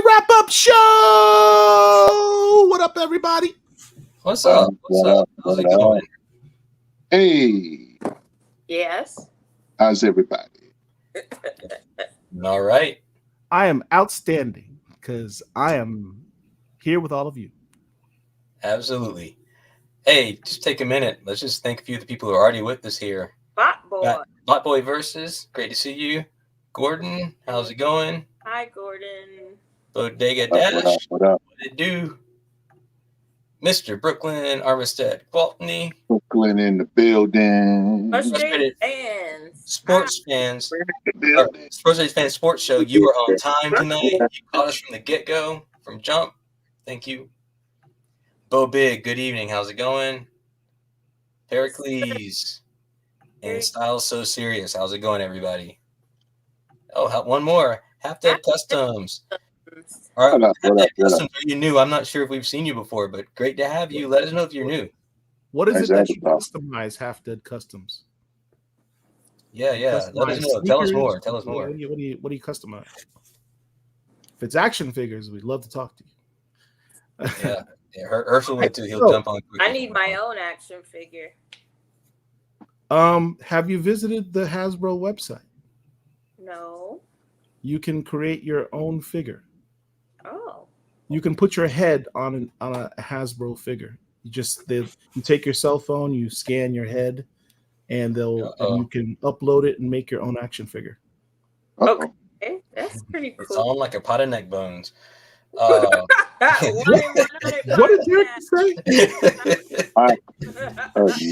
wrap-up show. What up, everybody? What's up? What's up? How's it going? Hey. Yes. How's everybody? All right. I am outstanding because I am here with all of you. Absolutely. Hey, just take a minute. Let's just thank a few of the people who are already with us here. Bot Boy. Bot Boy Versus. Great to see you. Gordon, how's it going? Hi, Gordon. Bodega Dash. What up? What it do? Mr. Brooklyn Armistead Gwaltney. Brooklyn in the building. Frustrated fans. Sports fans. Frustrated Fans Sports Show. You were on time tonight. You caught us from the get-go, from jump. Thank you. Bo Big, good evening. How's it going? Pericles. And Styles So Serious. How's it going, everybody? Oh, one more. Half Dead Customs. All right, Half Dead Customs, are you new? I'm not sure if we've seen you before, but great to have you. Let us know if you're new. What is it that you customize Half Dead Customs? Yeah. Let us know. Tell us more. What do you customize? If it's action figures, we'd love to talk to you. Yeah, Herschel would too. He'll jump on quickly. I need my own action figure. Have you visited the Hasbro website? No. You can create your own figure. Oh. You can put your head on a Hasbro figure. You take your cell phone, you scan your head, and you can upload it and make your own action figure. Okay, that's pretty cool. It's on like a pot of neck bones. What did you say?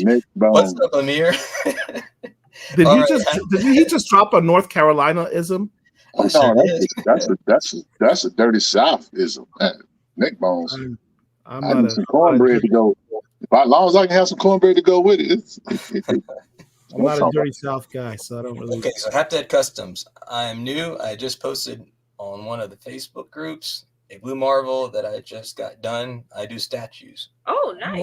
Neck bones. What's up, Amir? Did he just drop a North Carolina-ism? No, that's a dirty South-ism. Neck bones. I need some cornbread to go. As long as I can have some cornbread to go with it. I'm not a dirty South guy, so I don't really. Okay, so Half Dead Customs. I'm new. I just posted on one of the Facebook groups a Blue Marvel that I just got done. I do statues. Oh, nice.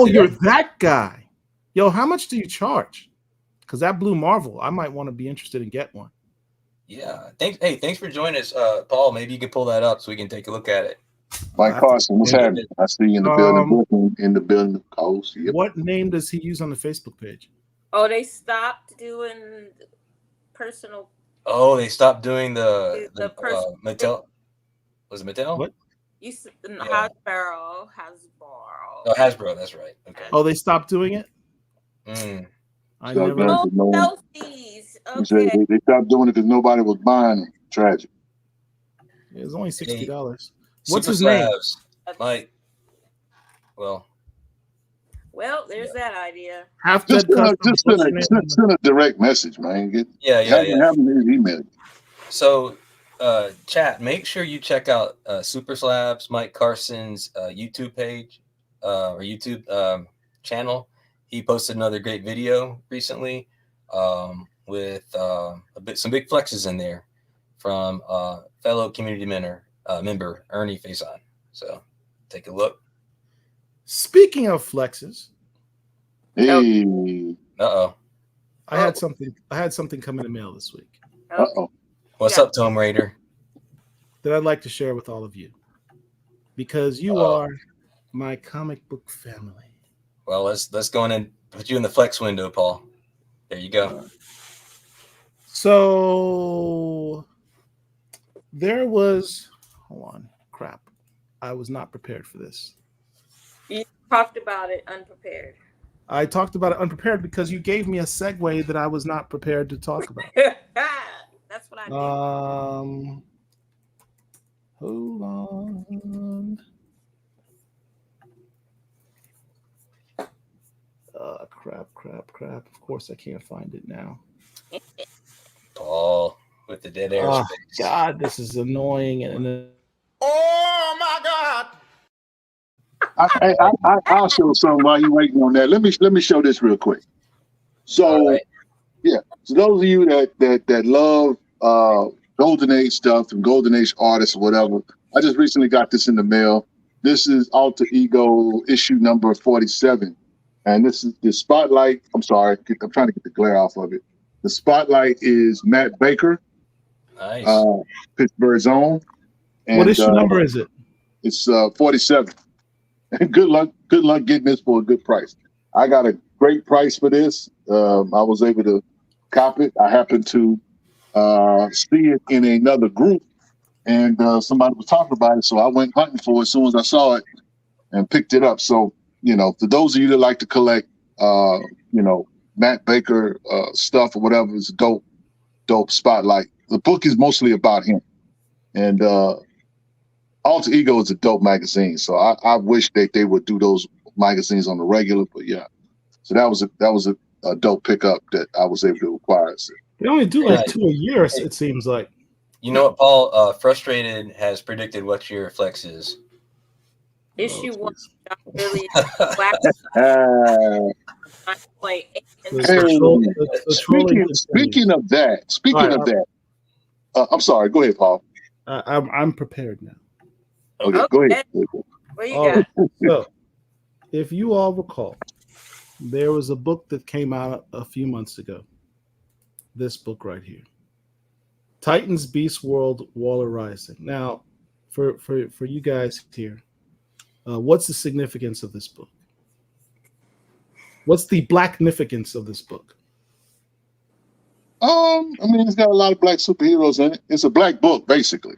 You're that guy. Yo, how much do you charge? Because that Blue Marvel, I might want to be interested in get one. Yeah. Thanks for joining us, Paul. Maybe you can pull that up so we can take a look at it. Mike Carson, what's happening? I see you in the building. In the building. Yep. What name does he use on the Facebook page? Oh, they stopped doing personal. Oh, they stopped doing the Mattel. Was it Mattel? What? Hasbro. Oh, Hasbro. That's right. Okay. Oh, they stopped doing it. I never. Selfies. Okay. They stopped doing it because nobody was buying them. Tragic. It was only $60. What's his name? Mike. Well, there's that idea. Just send a direct message, man. Have him email. So, chat. Make sure you check out Super Slabs, Mike Carson's YouTube page or YouTube channel. He posted another great video recently with some big flexes in there from fellow community member Ernie Faison. So take a look. Speaking of flexes, hey, I had something come in the mail this week. What's up, Tomb Raider? That I'd like to share with all of you, because you are my comic book family. Well, let's go in and put you in the flex window, Paul. There you go. So there was. Hold on, crap! I was not prepared for this. You talked about it unprepared. I talked about it unprepared because you gave me a segue that I was not prepared to talk about. That's what I did. Hold on. Crap. Of course I can't find it now. Paul with the dead air space. God, this is annoying. Oh my God. I'll show some while you're waiting on that. Let me show this real quick. So, so those of you that love Golden Age stuff and Golden Age artists or whatever, I just recently got this in the mail. This is Alter Ego issue number 47. And this is the spotlight. I'm sorry, I'm trying to get the glare off of it. The spotlight is Matt Baker, nice. Pittsburgh's own. And, what issue number is it? It's 47. Good luck getting this for a good price. I got a great price for this. I was able to cop it. I happened to see it in another group, and somebody was talking about it, so I went hunting for it as soon as I saw it and picked it up. So, for those of you that like to collect, Matt Baker stuff or whatever, is a dope spotlight. The book is mostly about him, and Alter Ego is a dope magazine. So I wish that they would do those magazines on the regular. But yeah, so that was a dope pickup that I was able to acquire. So, They only do like 2 a year, it seems like. You know what, Paul? Frustrated has predicted what your flex is. Issue 1, John Billy, Black. Speaking of that, I'm sorry. Go ahead, Paul. I'm prepared now. Okay, go ahead. What you got? So, if you all recall, there was a book that came out a few months ago. This book right here, Titans Beast World: Waller Rising. Now, for you guys here, what's the significance of this book? What's the blacknificence of this book? It's got a lot of black superheroes in it. It's a black book, basically.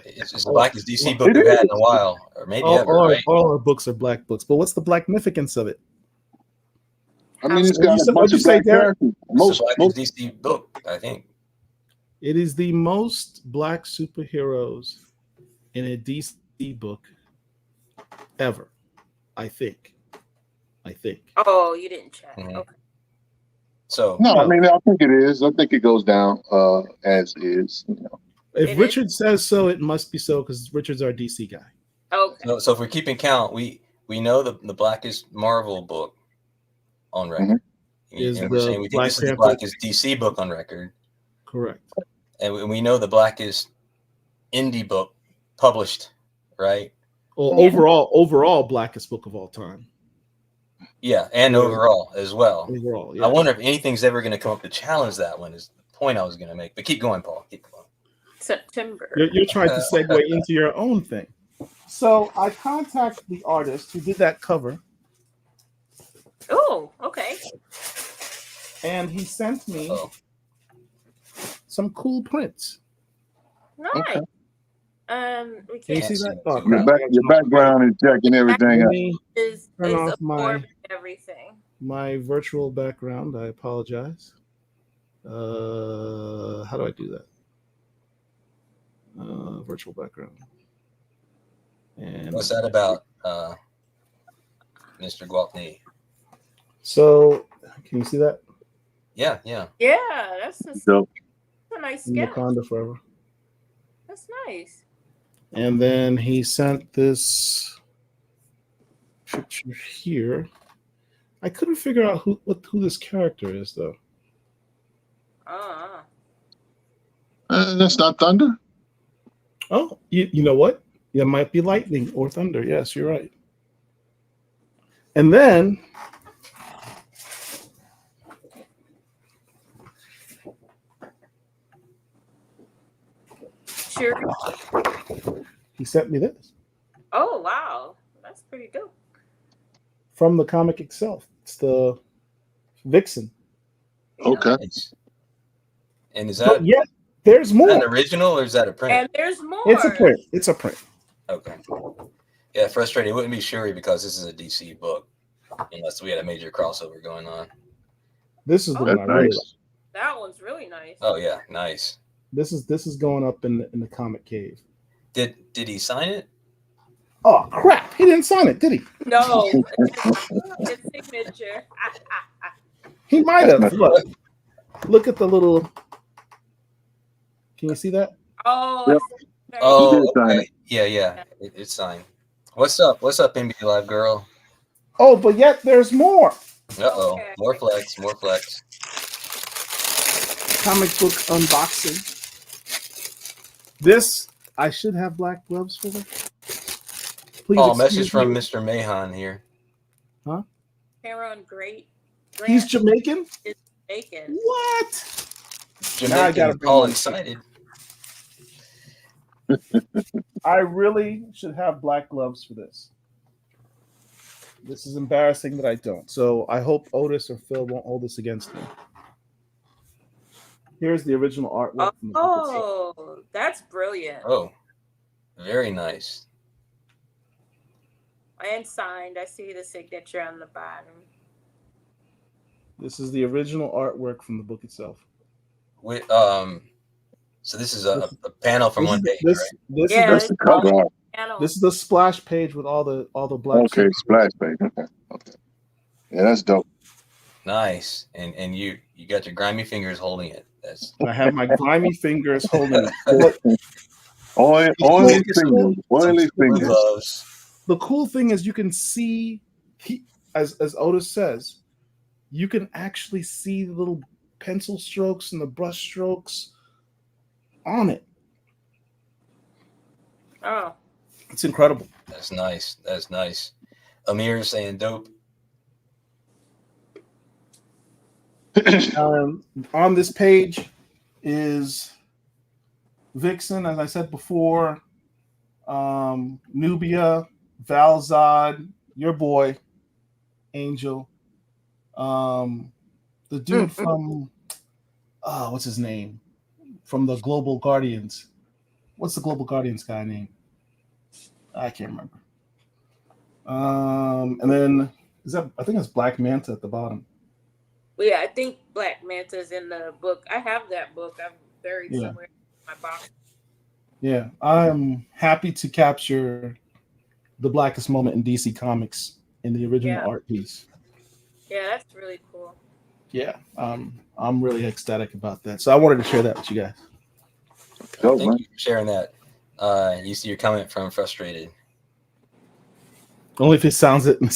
It's the blackest DC book we've had in a while, or maybe ever. Right? All our books are black books, but what's the blacknificence of it? It's got a bunch of black characters. Most DC book, I think. It is the most black superheroes in a DC book ever, I think. Oh, you didn't check. Mm-hmm. Okay. So no, I think it is. I think it goes down as is. If Richard says so, it must be so because Richard's our DC guy. Okay. So if we're keeping count, we know the blackest Marvel book on record. Is and we're saying we think this is the blackest DC book on record. Correct. And we know the blackest indie book published, right? Well, overall blackest book of all time. Yeah, and overall as well. Overall, yeah. I wonder if anything's ever going to come up to challenge that one. Is the point I was going to make. But keep going, Paul. Keep going. September. You're trying to segue into your own thing. So I contacted the artist who did that cover. Oh, okay. And he sent me some cool prints. Nice. Okay. We Can you can't see that? Your background is jacking everything up. is Turn off absorbing everything. my virtual background. I apologize. How do I do that? Virtual background. And What's that about, Mr. Gwaltney? So, can you see that? Yeah. Yeah, that's a nice sketch. Wakanda Forever. That's nice. And then he sent this picture here. I couldn't figure out who this character is, though. That's not Thunder. Oh, you know what? It might be lightning or thunder. Yes, you're right. And then Sure. he sent me this Oh, wow. That's pretty dope. from the comic itself. It's the Vixen. Okay. Nice. And is But that yet, there's more. an original or is that a print? And there's more. It's a print. It's a print. Okay. Yeah, frustrating. It wouldn't be Shuri because this is a DC book, unless we had a major crossover going on. This is the That's one I really nice. like. That one's really nice. Oh yeah, nice. This is going up in the comic cave. Did he sign it? Oh crap! He didn't sign it, did he? No. It's signature. He might have. Look at the little. Can you see that? Oh, Yep. it's very Oh, did sign okay. Yeah. It's signed. What's up? What's up, NBA Live girl? Oh, but yet there's more. Uh-oh. Okay. More flex. Comic book unboxing. This I should have black gloves for this. Please. Oh, excuse message from me. Mr. Mahan here. Cameron Great. He's Jamaican. Jamaican. What? I Jamaican gotta bring all one. excited. I really should have black gloves for this. This is embarrassing that I don't. So I hope Otis or Phil won't hold this against me. Here's the original artwork from the book itself. Oh, that's brilliant. Oh, very nice. And signed. I see the signature on the bottom. This is the original artwork from the book itself. With so this is a panel from one page, right? This Yeah, That's is the cover art. Panel. this is the splash page with all the black. Okay, splash page. Okay. Yeah, that's dope. Nice. And you got your grimy fingers holding it. That's I have my grimy fingers holding it. Oily fingers. Oily fingers. gloves. The cool thing is you can see, as Otis says, you can actually see the little pencil strokes and the brush strokes on it. Oh, It's incredible. That's nice. That's nice. Amir saying dope. On this page is Vixen, as I said before, Nubia, Valzad, your boy, Angel, the dude from what's his name? From the Global Guardians. What's the Global Guardians guy name? I can't remember. And then I think it's Black Manta at the bottom. well, yeah. I think Black Manta's in the book. I have that book. I'm buried Yeah. somewhere in my box. Yeah, I'm happy to capture the blackest moment in DC Comics in the original Yeah. art piece. Yeah, that's really cool. Yeah, I'm really ecstatic about that. So I wanted to share that with you guys. Dope, Thank man. you for sharing that. You see your comment from Frustrated. Only if he signs it in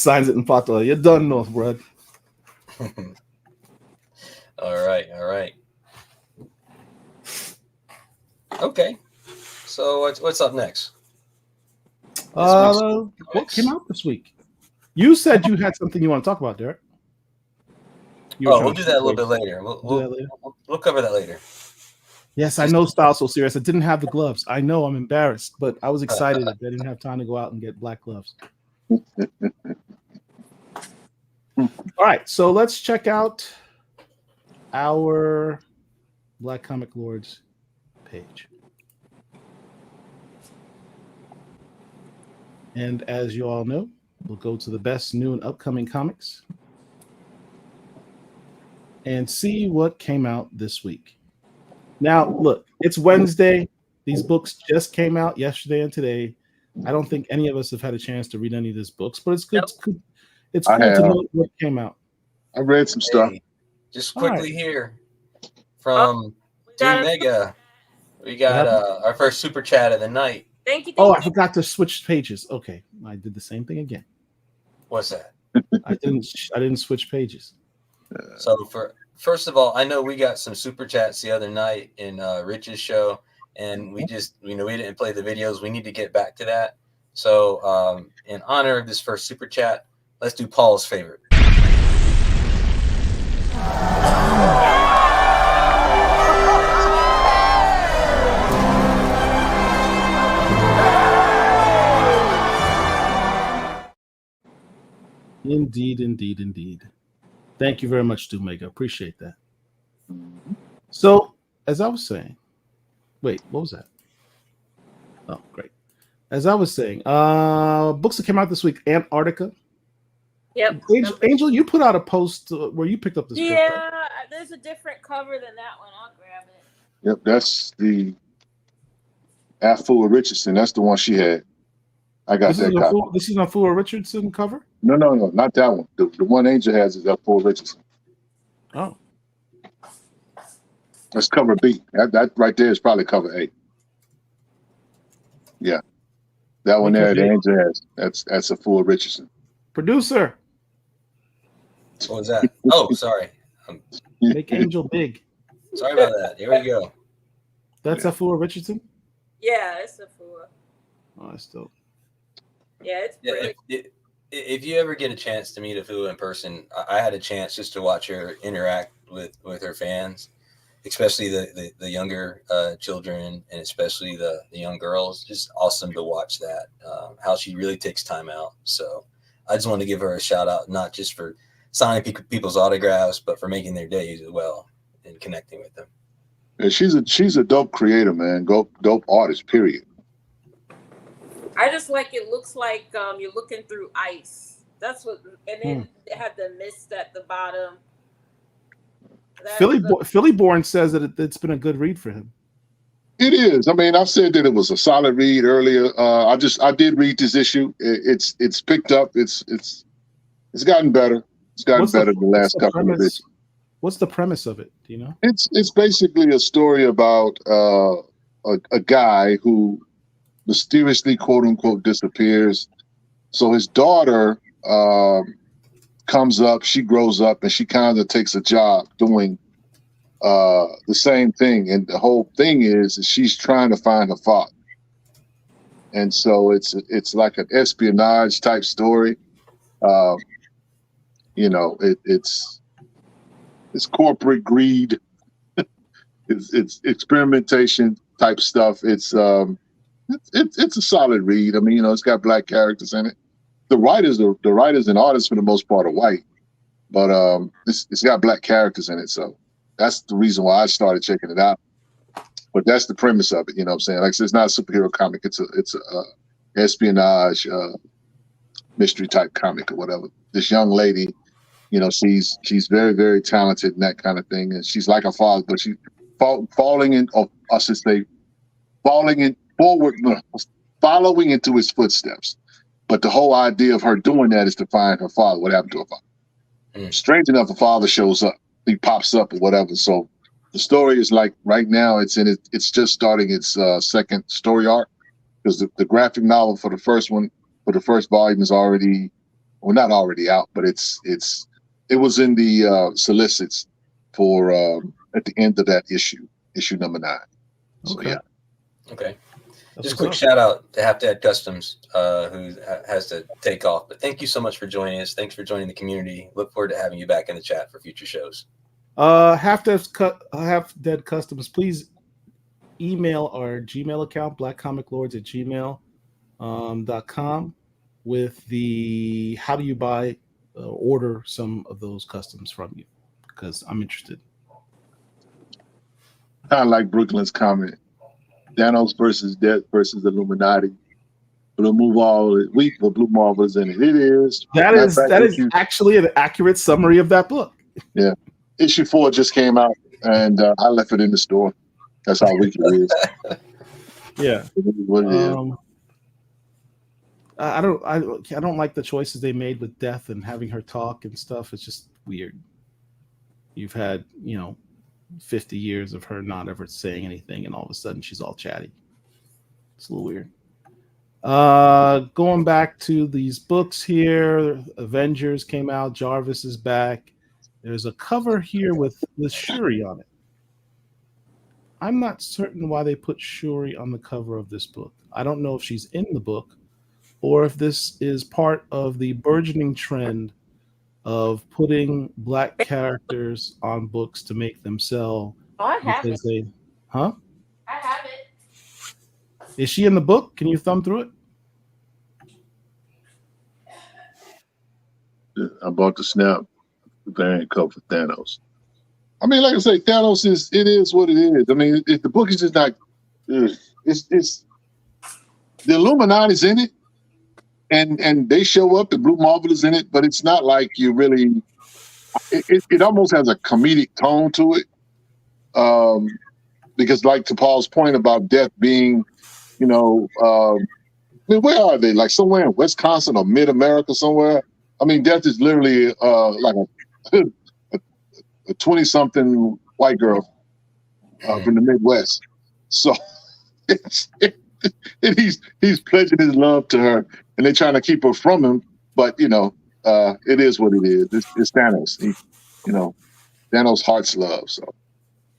Fatah. You're done, North, bro. All right. Okay. So what's up next? What came out this week? You said you had something you want to talk about, Derek. We'll do that a little bit later. Do that later. We'll cover that later. Yes, I know Styles So Serious. I didn't have the gloves. I know I'm embarrassed, but I was excited that I didn't have time to go out and get black gloves. All right, so let's check out our Black Comic Lords page. And as you all know, we'll go to the best new and upcoming comics and see what came out this week. Now, look, it's Wednesday. These books just came out yesterday and today. I don't think any of us have had a chance to read any of these books, but it's good. It's cool to know what came out. I read some stuff. Hey, just quickly here from Dude Mega, we got our first super chat of the night. Thank you. Oh, I forgot to switch pages. Okay, I did the same thing again. What's that? I didn't switch pages. So first of all, I know we got some super chats the other night in Rich's show, and we just we didn't play the videos. We need to get back to that. So in honor of this first super chat, let's do Paul's favorite. Indeed. Thank you very much, Dumega. Appreciate that. So, as I was saying, wait, what was that? Oh, great. As I was saying, books that came out this week: Antarctica. Yep. Angel, you put out a post where you picked up this book. Yeah, Right? there's a different cover than that one. I'll grab it. Yep, that's the Afua Richardson. That's the one she had. I got that copy. This is an Afua Richardson cover? No, not that one. The one Angel has is Afua Richardson. Oh. That's cover B. That right there is probably cover A. Yeah. That one there, the Angel has. That's Afua Richardson. Producer. What was that? Oh, sorry. Make Angel big. Sorry about that. Here we go. That's Afua Richardson? Yeah, it's a four. Oh, that's dope. Yeah, it's pretty. If you ever get a chance to meet Afua in person, I had a chance just to watch her interact with her fans, especially the younger children, and especially the young girls. Just awesome to watch that, how she really takes time out. So I just want to give her a shout out, not just for signing people's autographs, but for making their days as well and connecting with them. And she's a dope creator, man. Dope artist, period. I just like it looks like you're looking through ice. That's what, and then they have the mist at the bottom. Philly Born says that it's been a good read for him. It is. I mean, I've said that it was a solid read earlier. I did read this issue. It's picked up. It's gotten better. It's gotten better the last couple of issues. What's the premise of it? Do you know? It's basically a story about a guy who mysteriously, quote unquote, disappears. So his daughter comes up, she grows up, and she kind of takes a job doing the same thing. And the whole thing is she's trying to find her father. And so it's like an espionage type story. It's corporate greed. it's experimentation type stuff. It's a solid read. I mean, it's got black characters in it. The writers and artists for the most part are white, but it's got black characters in it. So that's the reason why I started checking it out. But that's the premise of it. You know what I'm saying? Like I said, it's not a superhero comic. It's a espionage mystery type comic or whatever. This young lady, she's very, very talented and that kind of thing. And she's like her father, but she's following into his footsteps. But the whole idea of her doing that is to find her father. What happened to her father? Strange enough, the father shows up. He pops up or whatever. So the story is like right now it's just starting its second story arc, because the graphic novel for the first volume is already, well, not already out, but it was in the solicits for at the end of that issue number 9. So, Okay. yeah. Okay. That's Just a quick what's shout out to Half Dad Customs, who has to take off. But thank you so much for joining us. Thanks for joining the community. Look forward to having you back in the chat for future shows. Half Dead Customs, please email our Gmail account, blackcomiclords@gmail.com, with the how do you buy order some of those customs from you, because I'm interested. Kind of like Brooklyn's comment. Thanos versus Death versus Illuminati. Blue Marvel's in it. It is. That is actually an accurate summary of that book. Yeah. Issue 4 just came out, and I left it in the store. That's how weak it is. Yeah. It is what it is. I don't like the choices they made with Death and having her talk and stuff. It's just weird. You've had 50 years of her not ever saying anything, and all of a sudden she's all chatty. It's a little weird. Going back to these books here, Avengers came out. Jarvis is back. There's a cover here with Shuri on it. I'm not certain why they put Shuri on the cover of this book. I don't know if she's in the book or if this is part of the burgeoning trend of putting black characters on books to make them sell. Oh, I have it. I have it. Is she in the book? Can you thumb through it? I bought the Snap variant cover for Thanos. I mean, like I say, Thanos is what it is. I mean, if the book is just not, it's the Illuminati's in it, and they show up. The Blue Marvel is in it, but it's not like you really. It almost has a comedic tone to it, because, like to Paul's point about Death being, I mean, where are they? Like somewhere in Wisconsin or Mid America somewhere. I mean, Death is literally like a 20-something white girl from the Midwest. So he's pledging his love to her, and they're trying to keep her from him. But it is what it is. It's Thanos. Thanos' heart's love.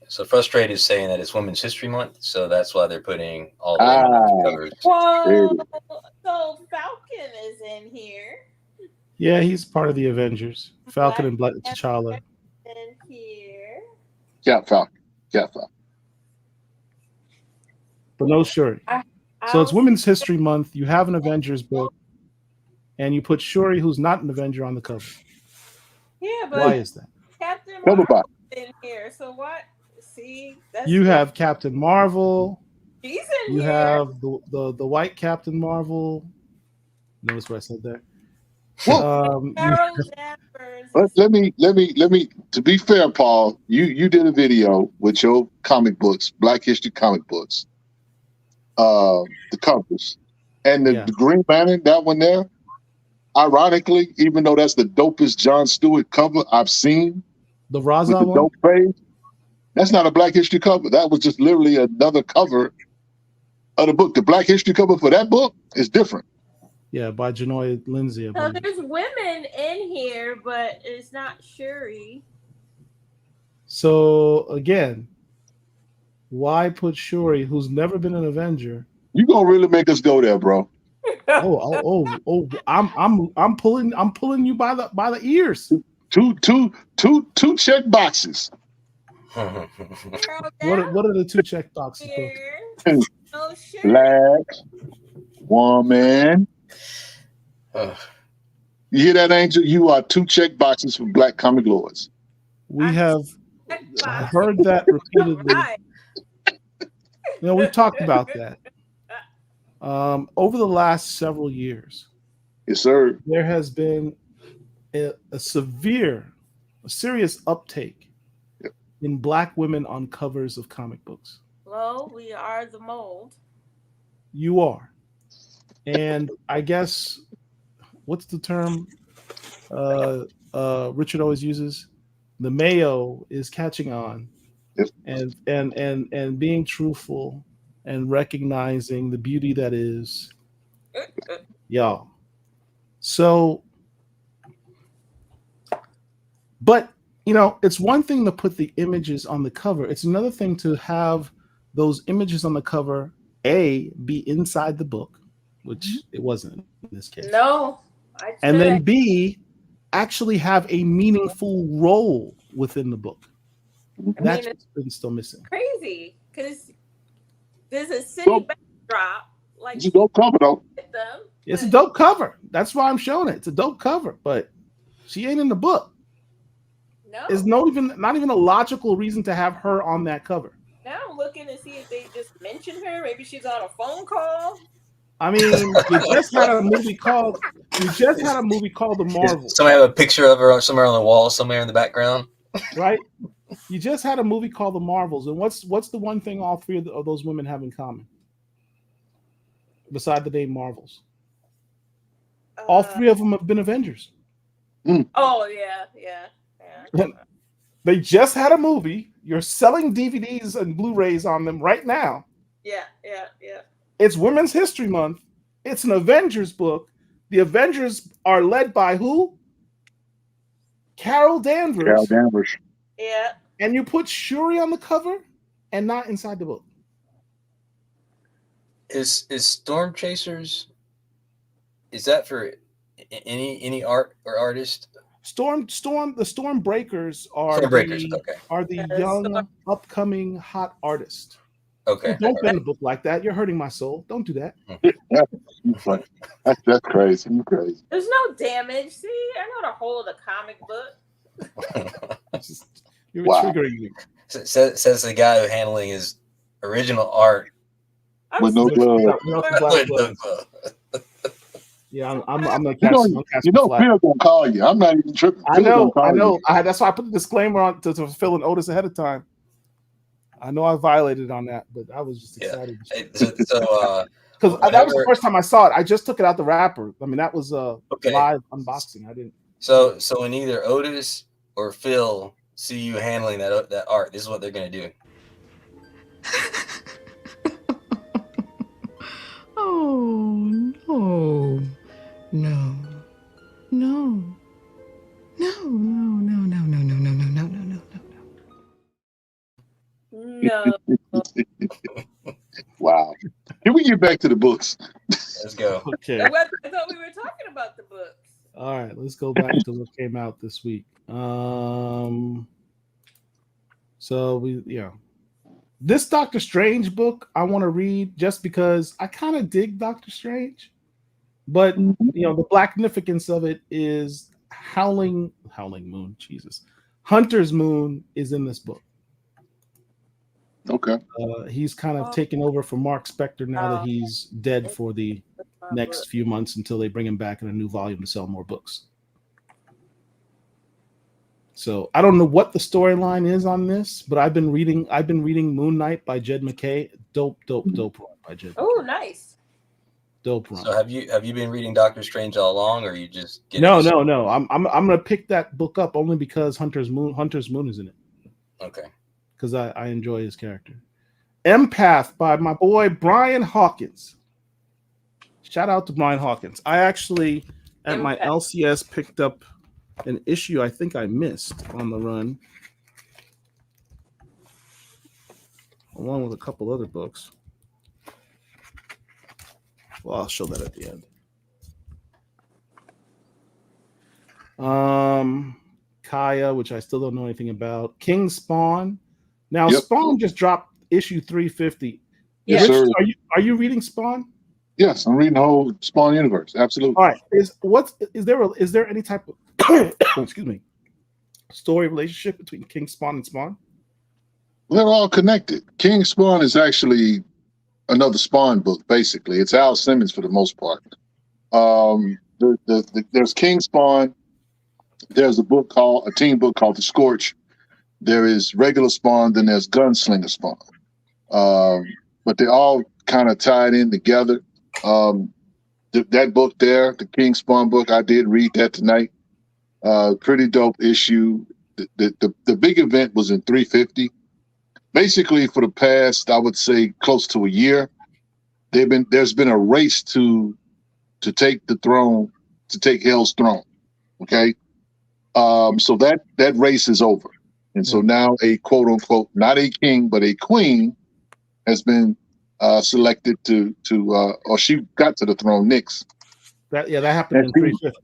So Frustrated is saying that it's Women's History Month, so that's why they're putting all the women on the covers. Whoa! So Falcon is in here. Yeah, he's part of the Avengers. Falcon and Black T'Challa. In here. Yeah, Falcon. Cat 5. But no Shuri. So it's Women's History Month. You have an Avengers book, and you put Shuri, who's not an Avenger, on the cover. Yeah, but Why is that? Captain Cover Marvel box. in here. So what? See, that's You have Captain Marvel. she's in You here. have the white Captain Marvel. Notice what I said there. Well, Carol Danvers. let me. To be fair, Paul, you did a video with your comic books, Black History comic books, the covers, and the Green Lantern, that one there. Ironically, even though that's the dopest John Stewart cover I've seen, the with Raza the one. dope page, that's not a Black History cover. That was just literally another cover of the book. The Black History cover for that book is different. Yeah, by Janoy Lindsay. I So believe. there's women in here, but it's not Shuri. So again, why put Shuri, who's never been an Avenger? You gonna really make us go there, bro? I'm pulling you by the ears. Two check boxes. Carol What are the two check boxes? Danvers. Oh, Shuri. Black woman. You hear that, Angel? You are two check boxes for Black comic lords. We have heard that repeatedly. We've talked about that. Over the last several years, yes, sir, there has been a serious uptake in Black women on covers of comic books. Well, we are the mold. You are. And I guess, what's the term Richard always uses? The Mayo is catching on, and being truthful and recognizing the beauty that is y'all. So, but it's one thing to put the images on the cover. It's another thing to have those images on the cover be inside the book, which it wasn't in this case. No. And then B, actually have a meaningful role within the book. That's what's been still missing. Crazy, because there's a city backdrop. Like it's a dope cover, though. It's a dope cover. That's why I'm showing it. It's a dope cover, but she ain't in the book. No. There's not even a logical reason to have her on that cover. Now I'm looking to see if they just mentioned her. Maybe she's on a phone call. I mean, you just had a movie called The Marvels. Somebody have a picture of her somewhere on the wall, somewhere in the background, right? You just had a movie called The Marvels, and what's the one thing all three of those women have in common, beside the name Marvels? All three of them have been Avengers. Oh yeah. They just had a movie. You're selling DVDs and Blu-rays on them right now. Yeah. It's Women's History Month. It's an Avengers book. The Avengers are led by who? Carol Danvers. Yeah. And you put Shuri on the cover and not inside the book. Is Storm Chasers? Is that for any art or artist? The Storm Breakers are the young upcoming hot artist. Okay. Don't put in a book like that. You're hurting my soul. Don't do that. That's crazy. You crazy. There's no damage. See, I know the whole of the comic book. You're triggering me. Says the guy who's handling his original art with no glove. Yeah, I'm gonna catch. Phil gonna call you. I'm not even tripping. I know. That's why I put the disclaimer on to Phil and Otis ahead of time. I know I violated on that, but I was just excited. So because that was the first time I saw it. I just took it out the wrapper. I mean, that was a live unboxing. I didn't. So when either Otis or Phil see you handling that art, this is what they're gonna do. Oh no. No. No. No, no, no, no, no, no, no, no, no, no, no, no. Wow. Can we get back to the books? Let's go. Okay. I thought we were talking about the books. All right, let's go back to what came out this week. So This Doctor Strange book I want to read just because I kind of dig Doctor Strange, but the blacknificence of it is Howling Moon. Jesus, Hunter's Moon is in this book. Okay. He's kind of taken over for Mark Spector now that he's dead for the next few months until they bring him back in a new volume to sell more books. So I don't know what the storyline is on this, but I've been reading Moon Knight by Jed MacKay. Dope run by Jed. Oh, nice. Dope run. So have you been reading Doctor Strange all along, or you just No. I'm gonna pick that book up only because Hunter's Moon is in it. Okay. Because I enjoy his character. Empath by my boy Brian Hawkins. Shout out to Brian Hawkins. I actually at my LCS picked up an issue I think I missed on the run, along with a couple other books. Well, I'll show that at the end. Kaya, which I still don't know anything about. King Spawn. Now, Spawn just dropped issue 350. Yes, Rich, sir. are you reading Spawn? Yes, I'm reading the whole Spawn universe. Absolutely. All right. Is there any type of excuse me, story relationship between King Spawn and Spawn? They're all connected. King Spawn is actually another Spawn book, basically. It's Al Simmons for the most part. There's King Spawn. There's a team book called The Scorch. There is regular Spawn, then there's Gunslinger Spawn. But they're all kind of tied in together. That book there, the King Spawn book, I did read that tonight. Pretty dope issue. The big event was in 350. Basically, for the past, I would say, close to a year, there's been a race to take the throne, to take Hell's throne. Okay, so that race is over, and so now a quote unquote, not a king but a queen, has been selected to or she got to the throne. Nyx. That happened in 350.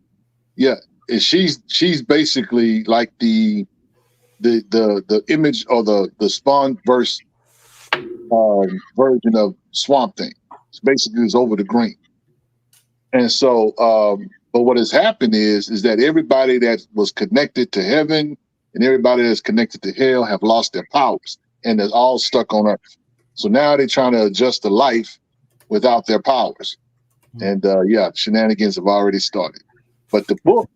Yeah, and she's basically like the image or the Spawn verse version of Swamp Thing. It's basically it's over the green. And so, but what has happened is that everybody that was connected to heaven and everybody that's connected to hell have lost their powers, and they're all stuck on Earth. So now they're trying to adjust to life without their powers. And shenanigans have already started. But the book,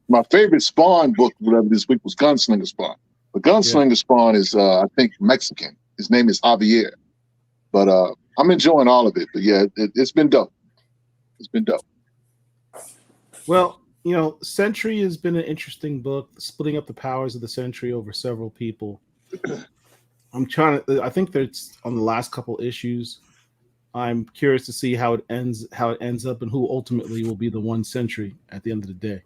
my favorite Spawn book, whatever this week, was Gunslinger Spawn. But Gunslinger Spawn is, I think, Mexican. His name is Javier. But I'm enjoying all of it. But yeah, it's been dope. It's been dope. Well, Sentry has been an interesting book, splitting up the powers of the Sentry over several people. I think that's on the last couple issues. I'm curious to see how it ends up and who ultimately will be the one Sentry at the end of the day.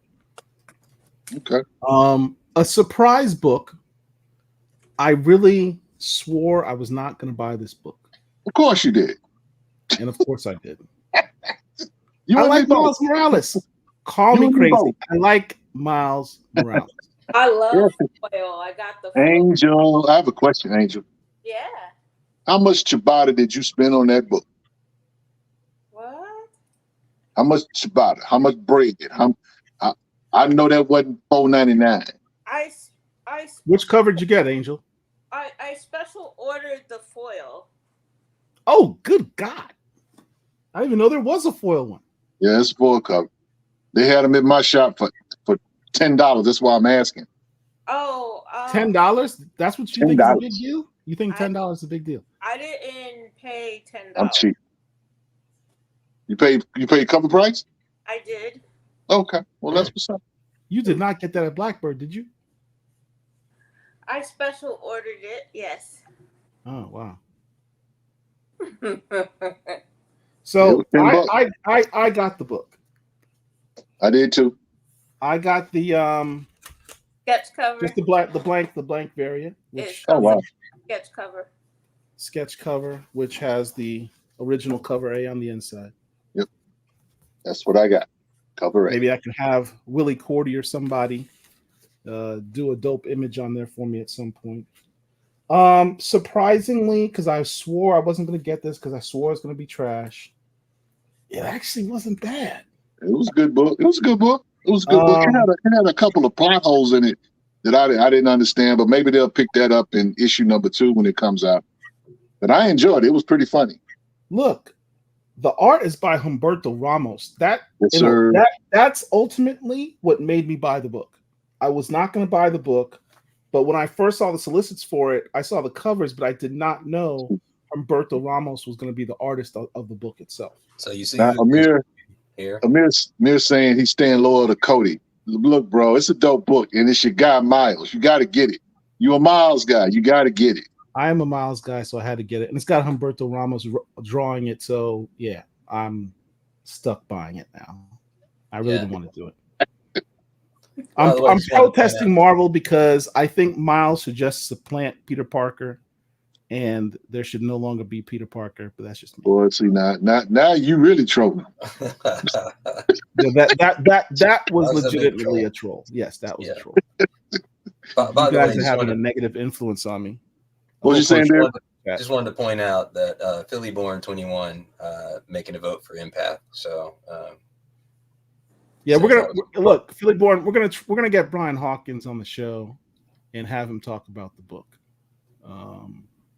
Okay. A surprise book. I really swore I was not going to buy this book. Of course you did. And of course I did. I like Miles Morales. Call me crazy. I like Miles Morales. I love foil. I got the foil. Angel. I have a question, Angel. Yeah. How much ciabatta did you spend on that book? What? How much ciabatta? How much bread? I know that wasn't $4.99. Which cover did you get, Angel? I special ordered the foil. Oh, good God. I didn't even know there was a foil one. Yeah, it's a foil cover. They had them in my shop for $10. That's why I'm asking. Oh, $10? That's what you think is a big deal? You think $10 is a big deal? I didn't pay $10. I'm cheap. You paid cover price? I did. Okay. Well, that's what's up. You did not get that at Blackbird, did you? I special ordered it. Yes. Oh, wow. So I got the book. I did too. I got the sketch cover. Just the blank variant. Which, wow. Sketch cover. Which has the original cover A on the inside. Yep. That's what I got. Cover A. Maybe I can have Willie Cordy or somebody do a dope image on there for me at some point. Surprisingly, because I swore I wasn't going to get this because I swore it was going to be trash. It actually wasn't bad. It was a good book. It was a good book. It was a good book. It had a couple of plot holes in it that I didn't understand, but maybe they'll pick that up in issue number 2 when it comes out. But I enjoyed it. It was pretty funny. Look, the art is by Humberto Ramos. Yes, sir. That's ultimately what made me buy the book. I was not going to buy the book, but when I first saw the solicits for it, I saw the covers, but I did not know Humberto Ramos was going to be the artist of the book itself. So you see, Now, Amir saying he's staying loyal to Cody. Look, bro, it's a dope book, and it's your guy Miles. You got to get it. You a Miles guy. You got to get it. I am a Miles guy, so I had to get it, and it's got Humberto Ramos drawing it. So yeah, I'm stuck buying it now. I really don't want to do it. I'm protesting Marvel because I think Miles should just supplant Peter Parker, and there should no longer be Peter Parker. But that's just me. Boy, see now you really trolling. That was legitimately a troll. Yes, that was a troll. By you the guys way, are having a negative influence on me. What you saying there? Just wanted to point out that Philly Born 21 making a vote for Empath. So yeah, we're gonna look Philly Born. We're gonna get Brian Hawkins on the show and have him talk about the book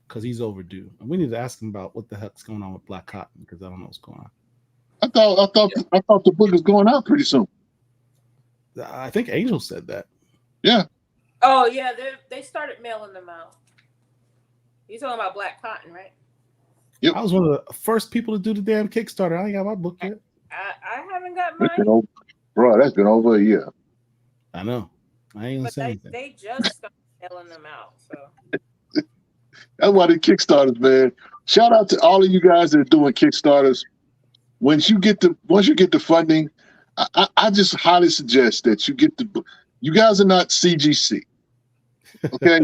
because he's overdue. And we need to ask him about what the heck's going on with Black Cotton because I don't know what's going on. I thought the book is going out pretty soon. I think Angel said that. Yeah. Oh yeah, they started mailing them out. You talking about Black Cotton, right? Yep. I was one of the first people to do the damn Kickstarter. I ain't got my book yet. I haven't got mine. Bro, that's been over a year. I know. I ain't gonna say anything. They just started mailing them out. So that's why the Kickstarters, man. Shout out to all of you guys that are doing Kickstarters. Once you get the funding, I just highly suggest that you get the. You guys are not CGC, okay?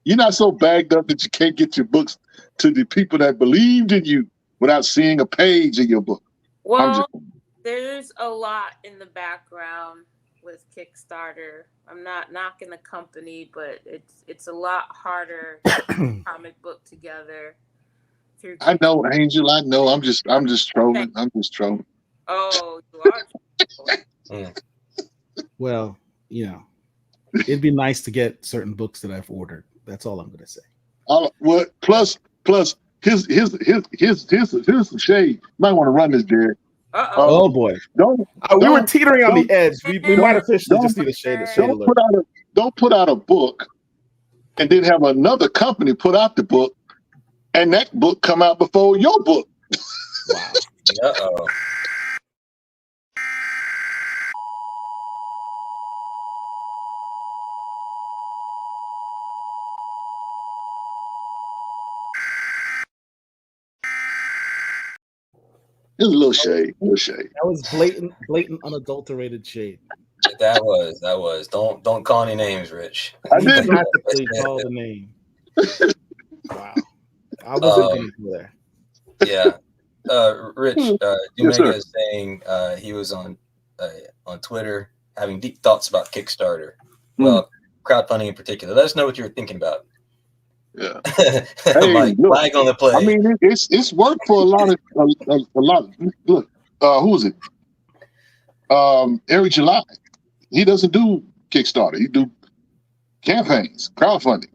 You're not so bagged up that you can't get your books to the people that believed in you without seeing a page in your book. Well, there's a lot in the background with Kickstarter. I'm not knocking the company, but it's a lot harder to put a comic book together. I know, Angel. I know. I'm just trolling. I'm just trolling. Oh, you are trolling. Well, it'd be nice to get certain books that I've ordered. That's all I'm going to say. Well, plus, here's some shade. You might want to run this, Derek. Oh boy! We were teetering on the edge. We might officially just need a shade. Don't put out a book, and then have another company put out the book, and that book come out before your book. Wow. Uh-oh. There's a little shade. That was blatant, unadulterated shade. That was. Don't call any names, Rich. I did practically call the name. Wow. I wasn't going to go there. Yeah. Rich, Yes, Dumega is saying he was on Twitter having deep thoughts about Kickstarter. Well, crowdfunding in particular. Let us know what you were thinking about. Yeah. Like, flag on the play. I mean, it's worked for a lot. Look, who is it? Eric July. He doesn't do Kickstarter. He do campaigns, crowdfunding.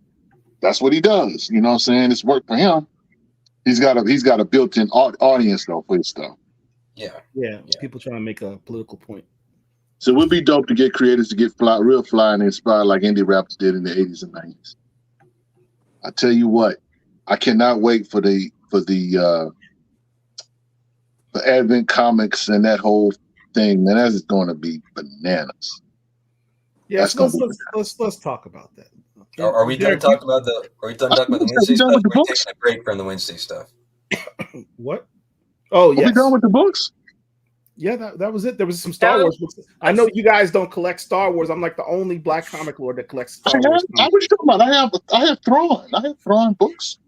That's what he does. You know what I'm saying? It's worked for him. He's got a built-in audience though for his stuff. Yeah. People trying to make a political point. So it would be dope to get creators to get real fly and inspired like indie rappers did in the 80s and 90s. I tell you what, I cannot wait for the Advent Comics and that whole thing. Man, that is going to be bananas. Yes, let's talk about that. Okay. Are we done talking about the Wednesday stuff? We're taking a break from the Wednesday stuff. What? Oh, yes. Are we done with the books? Yeah, that was it. There was some Star Wars books. I know you guys don't collect Star Wars. I'm like the only Black comic lord that collects Star Wars. I was talking about. I have Thrawn. I have Thrawn books.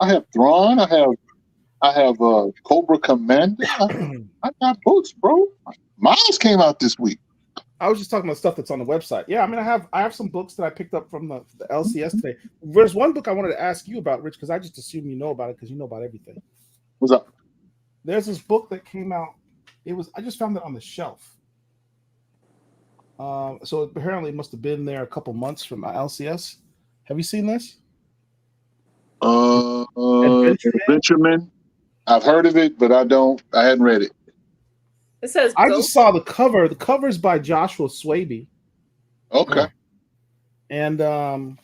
I have Thrawn. I have Cobra Commander. I got books, bro. Miles came out this week. I was just talking about stuff that's on the website. Yeah, I mean, I have some books that I picked up from the LCS today. There's one book I wanted to ask you about, Rich, because I just assume you know about it because you know about everything. What's up? There's this book that came out. I just found it on the shelf. So apparently it must have been there a couple months from LCS. Have you seen this? Adventureman. I've heard of it, but I hadn't read it. It says I Ghost. just saw the cover. The cover is by Joshua Swaby. Okay. And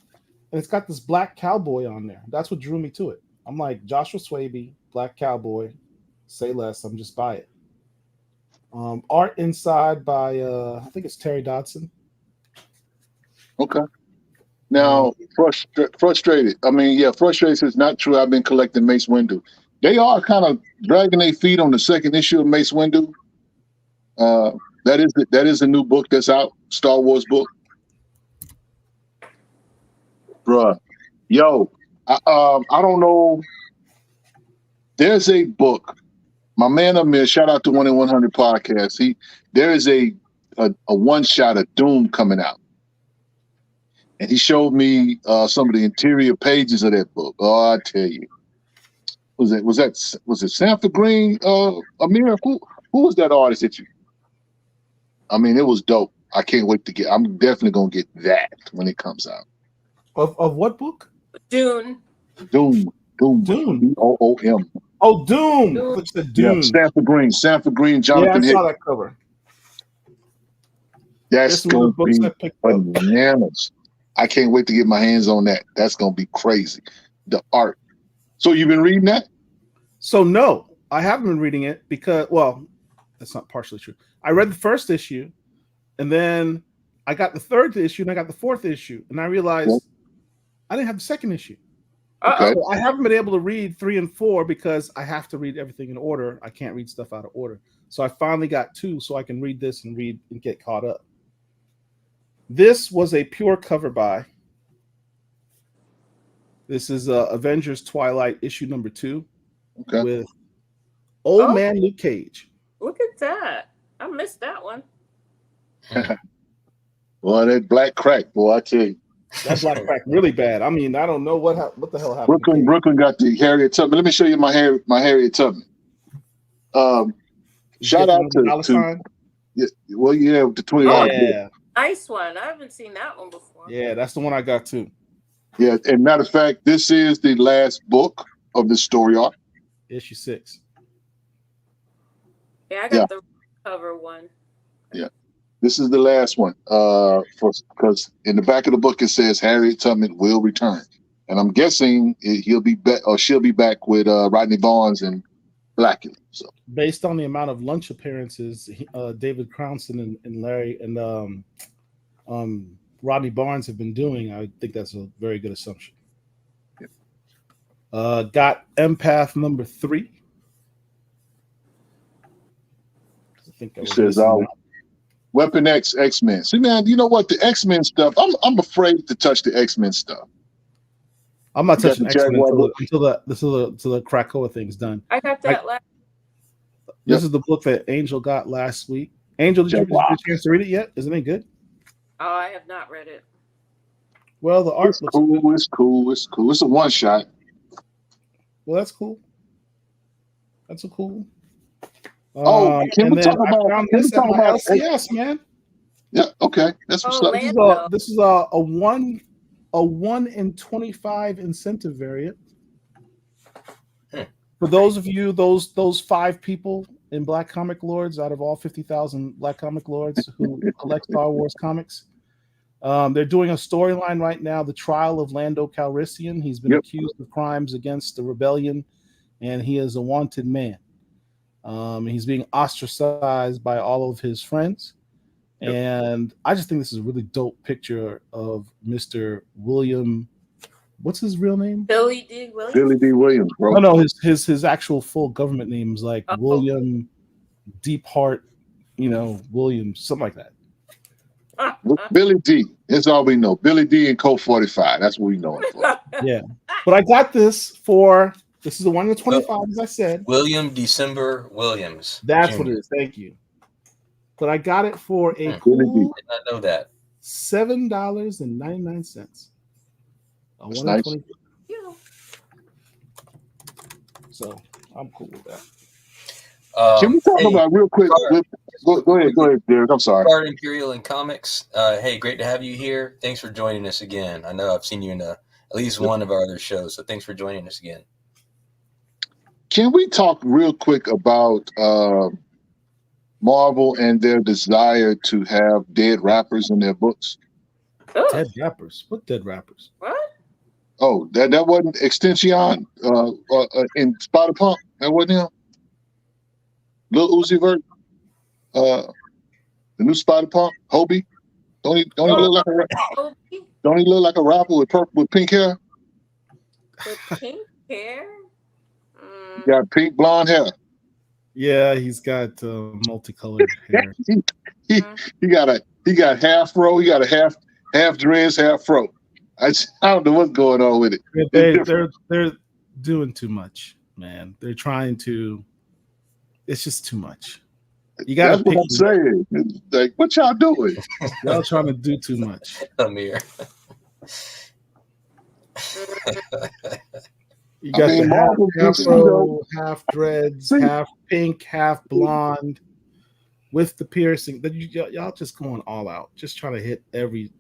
it's got this black cowboy on there. That's what drew me to it. I'm like, Joshua Swaby, black cowboy, say less. I'm just by it. Art inside by I think it's Terry Dodson. Okay. Now, frustrated. I mean, yeah, frustrated is not true. I've been collecting Mace Windu. They are kind of dragging their feet on the second issue of Mace Windu. That is a new book that's out, Star Wars book. Bruh. Yo, I don't know. There's a book. My man Amir, shout out to 1 in 100 podcast. There is a one shot of Doom coming out. And he showed me some of the interior pages of that book. Oh, I tell you. Was it Sanford Green, Amir? Who was that artist that you? I mean, it was dope. I can't wait to get. I'm definitely gonna get that when it comes out. Of what book? Dune. Doom. Doom. DOOM. Oh, Doom. Doom. It's the Doom. Yeah, Sanford Green, Yeah, Jonathan I Hickman. saw that cover. That's There's some other gonna books be I picked up. bananas. I can't wait to get my hands on that. That's gonna be crazy. The art. So you've been reading that? So no, I haven't been reading it because, well, that's not partially true. I read the first issue, and then I got the third issue, and I got the fourth issue, and I realized I didn't have the second issue. Okay. So I haven't been able to read 3 and 4 because I have to read everything in order. I can't read stuff out of order. So I finally got 2 so I can read this and get caught up. This was a pure cover buy. This is Avengers Twilight issue number 2 with old man Luke Cage. Look at that. I missed that one. Well, that black crack, boy, I tell you. That black crack really bad. I mean, I don't know what the hell happened. Brooklyn got the Harriet Tubman. Let me show you my Harriet Tubman. Shout out to well, yeah, with the $20. Yeah. Nice one. I haven't seen that one before. Yeah, that's the one I got too. Yeah, and matter of fact, this is the last book of the story arc. Issue 6. Yeah, I got the cover one. Yeah. This is the last one, because in the back of the book it says Harriet Tubman will return, and I'm guessing he'll be back or she'll be back with Rodney Barnes and Blackie. So, based on the amount of lunch appearances David Crownson and Larry and Rodney Barnes have been doing, I think that's a very good assumption. Got Empath number 3. I think that it says Weapon X, X-Men. See, man, you know what? The X-Men stuff, I'm afraid to touch the X-Men stuff. I'm not touching X-Men until the Krakoa thing's done. I got that last. This is the book that Angel got last week. Angel, did you get a chance to read it yet? Isn't it good? Oh, I have not read it. Well, the art looks cool. good. It's cool. It's cool. It's a one shot. Well, that's cool. That's a cool. Can we talk about LCS, man? Yeah, okay. That's what's up. This is a 1 in 25 incentive variant. For those of you, those 5 people in Black Comic Lords out of all 50,000 Black Comic Lords who collect Star Wars comics, they're doing a storyline right now, the trial of Lando Calrissian. He's been accused of crimes against the rebellion, and he is a wanted man. He's being ostracized by all of his friends. And I just think this is a really dope picture of Mr. William. What's his real name? Billy D. Williams. Billy D. Williams, bro. No, his actual full government name is like William Deep Heart, Williams, something like that. Billy D. That's all we know. Billy D. and Colt 45. That's what we know him for. Yeah. But I got this is the 1 in 25, as I said. William December Williams. That's Jr. what it is. Thank you. but I got it for a Hmm. cool Did not know that. $7.99. A That's 1 in nice. 20. Yeah. So I'm cool with that. Can we talk Hey, about real quick? Go ahead, Derek. I'm sorry. Card Imperial and Comics. Hey, great to have you here. Thanks for joining us again. I know I've seen you in at least one of our other shows, so thanks for joining us again. Can we talk real quick about Marvel and their desire to have dead rappers in their books? Oh, Dead rappers. What dead rappers? what? Oh, that wasn't Extension in Spider Punk. That wasn't him. Lil Uzi Vert, the new Spider Punk, Hobie. Don't he look like Oh, a rapper with pink hair? with pink hair? He got pink blonde hair. Yeah, he's got multicolored hair. he got half fro. He got a half dreads, half fro. I don't know what's going on with it. They're doing too much, man. They're trying to. It's just too much. You gotta That's what pick. I'm saying. It's like, what y'all doing? Y'all trying to do too much. Amir. You got mean, the Marvel half just, afro, half dreads, See? half pink, half blonde, with the piercing. Y'all just going all out, just trying to hit every.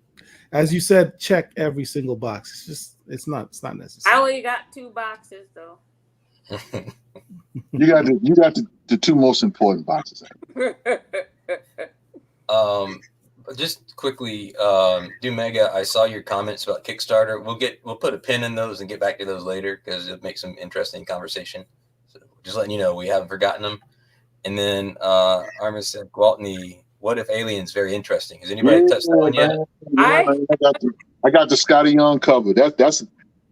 As you said, check every single box. It's not I necessary. only got 2 boxes though. You got the two most important boxes. Just quickly, Dumega, I saw your comments about Kickstarter. We'll put a pin in those and get back to those later because it makes some interesting conversation. So just letting you know we haven't forgotten them. And then Armin said, Gwaltney, what if aliens? Very interesting. Has anybody touched that one yet? I got the Scotty Young cover. That's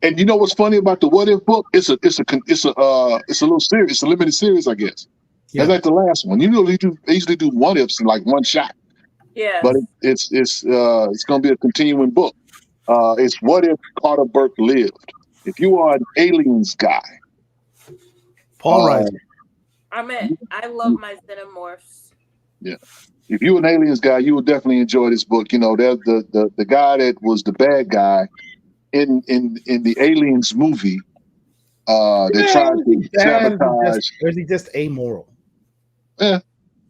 and you know what's funny about the What If book? It's a little series. It's a limited series, I guess. Yeah. That's like the last one. You know, they usually do what ifs in like one shot. Yeah. But it's going to be a continuing book. It's What If Carter Burke Lived. If you are an aliens guy, Paul Reiser. I love my xenomorphs. Yeah. If you're an aliens guy, you will definitely enjoy this book. You know, there's the guy that was the bad guy in the Aliens movie. They tried to sabotage. Or is he just amoral?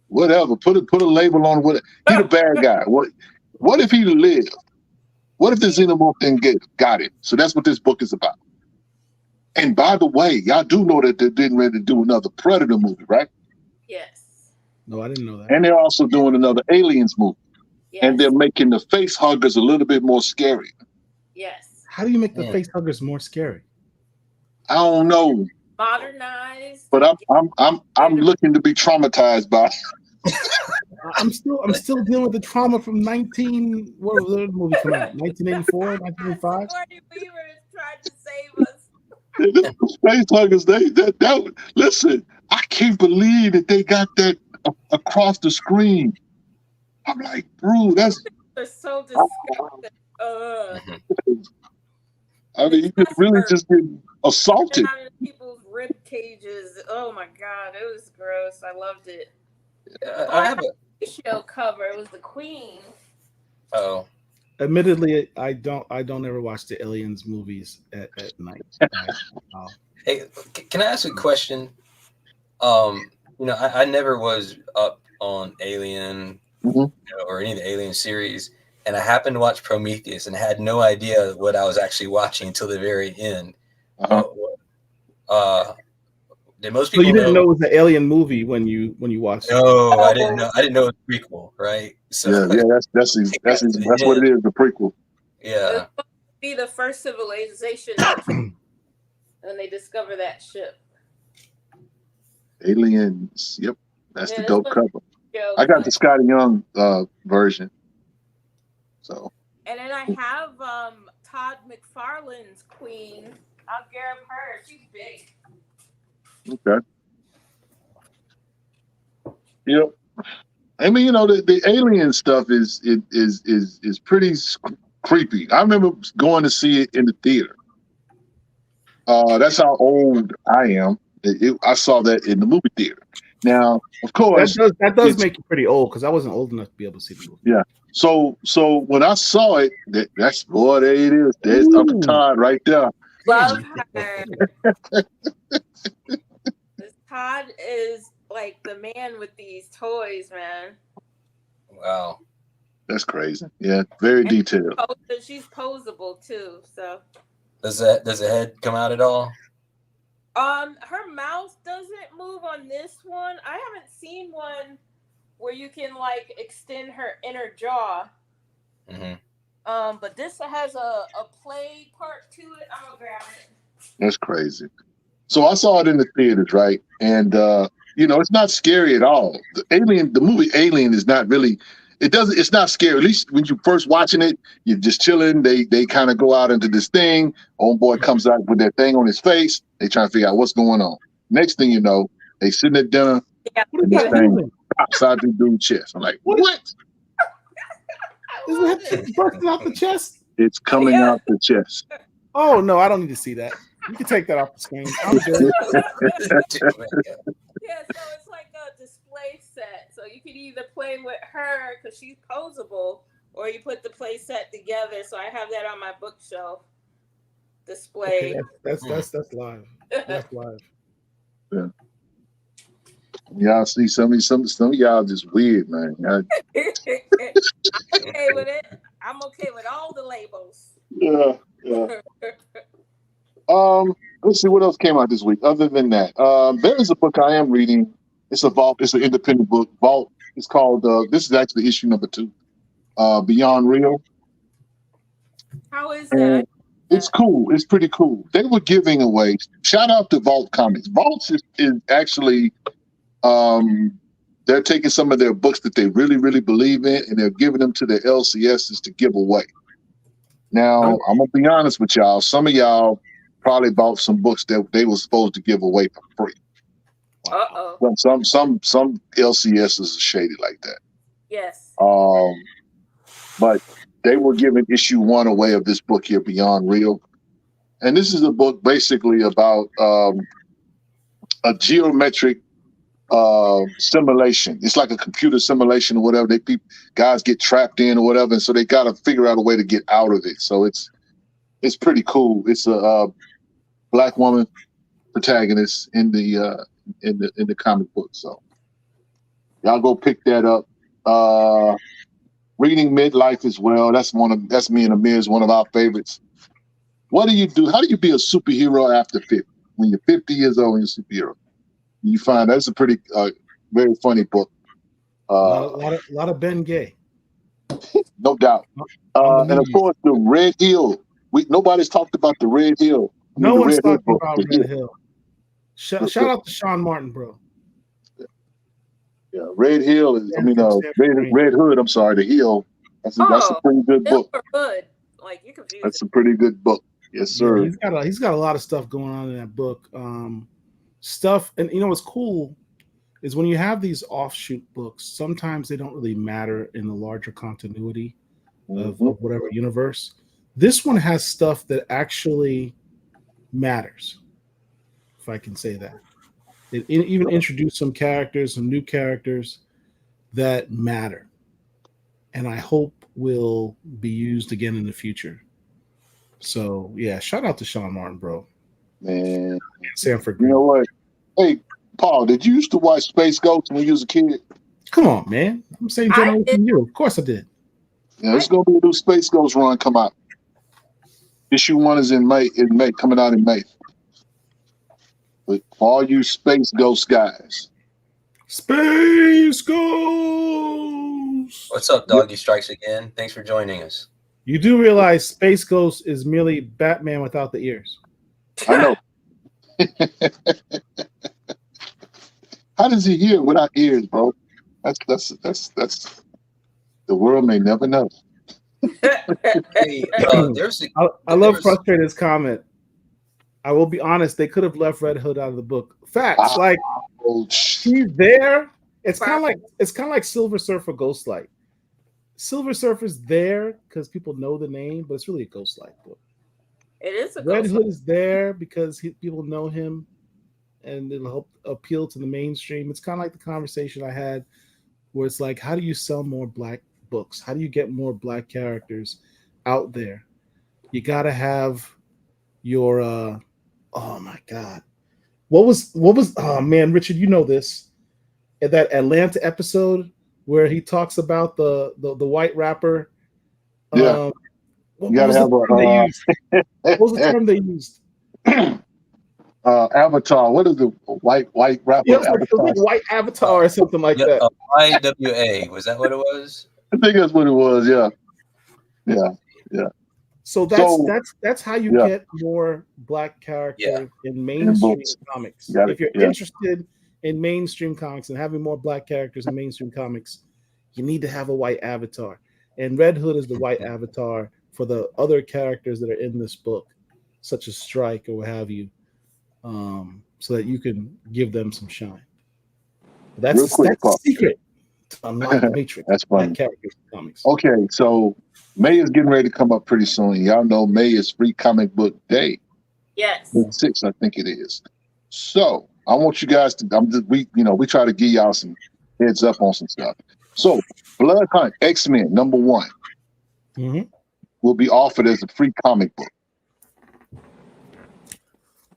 Whatever. Put a label on what he the bad guy. What if he lived? What if the xenomorph thing got it? So that's what this book is about. And by the way, y'all do know that they're getting ready to do another Predator movie, right? Yes. No, I didn't know that. And they're also doing another Aliens movie. Yes. And they're making the face huggers a little bit more scary. Yes. How do you make the face huggers more scary? I don't know, Modernized. but I'm looking to be traumatized by. I'm still dealing with the trauma from what was the movie come out? 1984, 1985? Sigourney Weaver is trying to save us. Face huggers, listen, I can't believe that they got that across the screen. I'm like, bro, that's. They're so disgusting. I mean, you could really just get assaulted. Out of people's rib cages. Oh my god, it was gross. I loved it. I have a show cover. It was the Queen. Oh. Admittedly, I don't ever watch the Aliens movies at night. Hey, can I ask a question? I never was up on Alien or any of the Alien series, and I happened to watch Prometheus and had no idea what I was actually watching until the very end. Did most people So you didn't know know it was an Alien movie when you watched it? No, I didn't know. I didn't know it was a prequel, right? So Yeah, that's what it is, the prequel. Yeah. It was be the first civilization when they discover that ship. Aliens. Yep, that's the dope cover. Joke. I got the Scotty Young version. So. And then I have Todd McFarlane's Queen. I'll grab her. She's big. Okay. Yep. I mean, the alien stuff is pretty creepy. I remember going to see it in the theater. That's how old I am. I saw that in the movie theater. Now, of course, That does it's- make you pretty old because I wasn't old enough to be able to see the movie. Yeah. So when I saw it, that's boy, there it is. There's Uncle Ooh. Todd right there. Love her. This Todd is like the man with these toys, man. Wow. That's crazy. Yeah, very detailed. She's posable too. So, Does the head come out at all? her mouth doesn't move on this one. I haven't seen one where you can like extend her inner jaw. Mm-hmm. But this has a play part to it. I'm gonna grab it. That's crazy. So I saw it in the theaters, right? And it's not scary at all. The movie Alien is not really. It's not scary. At least when you first watching it, you're just chilling. They kind of go out into this thing. Old boy comes out with that thing on his face. They try to figure out what's going on. Next thing you know, they sitting at dinner. Yeah. And this thing pops out the dude's chest. I'm like, what? Isn't it busting out the chest? It's coming out the chest. Oh no, I don't need to see that. You can take that off the screen. I'm good. Yeah, so it's like a display set. So you could either play with her because she's posable, or you put the play set together. So I have that on my bookshelf display. Okay, that's live. That's live. Y'all see some of y'all just weird, man. I'm okay with it. I'm okay with all the labels. Yeah. Let's see what else came out this week. Other than that, there is a book I am reading. It's a Vault. It's an independent book. Vault. It's called. This is actually issue number 2. Beyond Real. How is And that? it's cool. It's pretty cool. They were giving away. Shout out to Vault Comics. Vault is actually. They're taking some of their books that they really, really believe in, and they're giving them to their LCSs to give away. Now, I'm gonna be honest with y'all. Some of y'all probably bought some books that they were supposed to give away for free. Uh-oh. But some LCSs are shady like that. Yes. But they were giving issue 1 away of this book here, Beyond Real, and this is a book basically about a geometric simulation. It's like a computer simulation or whatever. Guys get trapped in or whatever, and so they got to figure out a way to get out of it. So it's pretty cool. It's a black woman protagonist in the comic book. So y'all go pick that up. Reading Midlife as well. That's me and Amir's one of our favorites. What do you do? How do you be a superhero after 50? When you're 50 years old and you're a superhero? You find that's a pretty very funny book. A lot of Ben Gay. No doubt. And of course the Red Hill. Nobody's talked about the Red Hill. No the one's Red Hill talking book. about Red Hill. Shout out to Sean Martin, bro. Yeah, Red Hill is. Red Hood. I'm sorry, the Hill. That's a pretty good book. Hood. Like you confused. That's a pretty good book. Yes, sir. Yeah, he's got a lot of stuff going on in that book. Stuff, and you know what's cool is when you have these offshoot books, sometimes they don't really matter in the larger continuity of whatever universe. This one has stuff that actually matters, if I can say that. It even introduced some new characters that matter, and I hope will be used again in the future. So yeah, shout out to Sean Martin, bro. Man, Sanford. You know what? Hey, Paul, did you used to watch Space Ghost when you was a kid? Come on, man. I'm saying generation you. Of course I did. Yeah, there's gonna be a new Space Ghost run come out. Issue 1 is in May, coming out in May. But for all you Space Ghost guys. Space Ghost! What's up, Doggy Strikes Again? Thanks for joining us. You do realize Space Ghost is merely Batman without the ears. I know. How does he hear without ears, bro? That's the world may never know. Hey, I love Frustrated's comment. I will be honest, they could have left Red Hood out of the book. Facts, like he's there. It's kind of like Silver Surfer Ghostlight. Silver Surfer's there because people know the name, but it's really a Ghostlight book. It is a Red Hood is there because people know him, and it'll help appeal to the mainstream. It's kind of like the conversation I had where it's like, how do you sell more black books? How do you get more black characters out there? You got to have your oh my god, what was oh man, Richard, you know this, in that Atlanta episode where he talks about the white rapper. Yeah. What was the term they used? What was the term they used? Avatar. What is the white rapper? Yeah, it was Avatar? like white avatar or something like that. YWA, was that what it was? I think that's what it was. Yeah. So that's how you get more black characters in mainstream comics. If you're interested in mainstream comics and having more black characters in mainstream comics, you need to have a white avatar. And Red Hood is the white avatar for the other characters that are in this book, such as Strike or what have you, so that you can give them some shine. That's the secret to unlock the matrix. That's funny. Black characters in comics. Okay, so May is getting ready to come up pretty soon. Y'all know May is Free Comic Book Day. Yes. 6, I think it is. So I want you guys to. We try to give y'all some heads up on some stuff. So Blood Hunt X-Men #1 will be offered as a free comic book.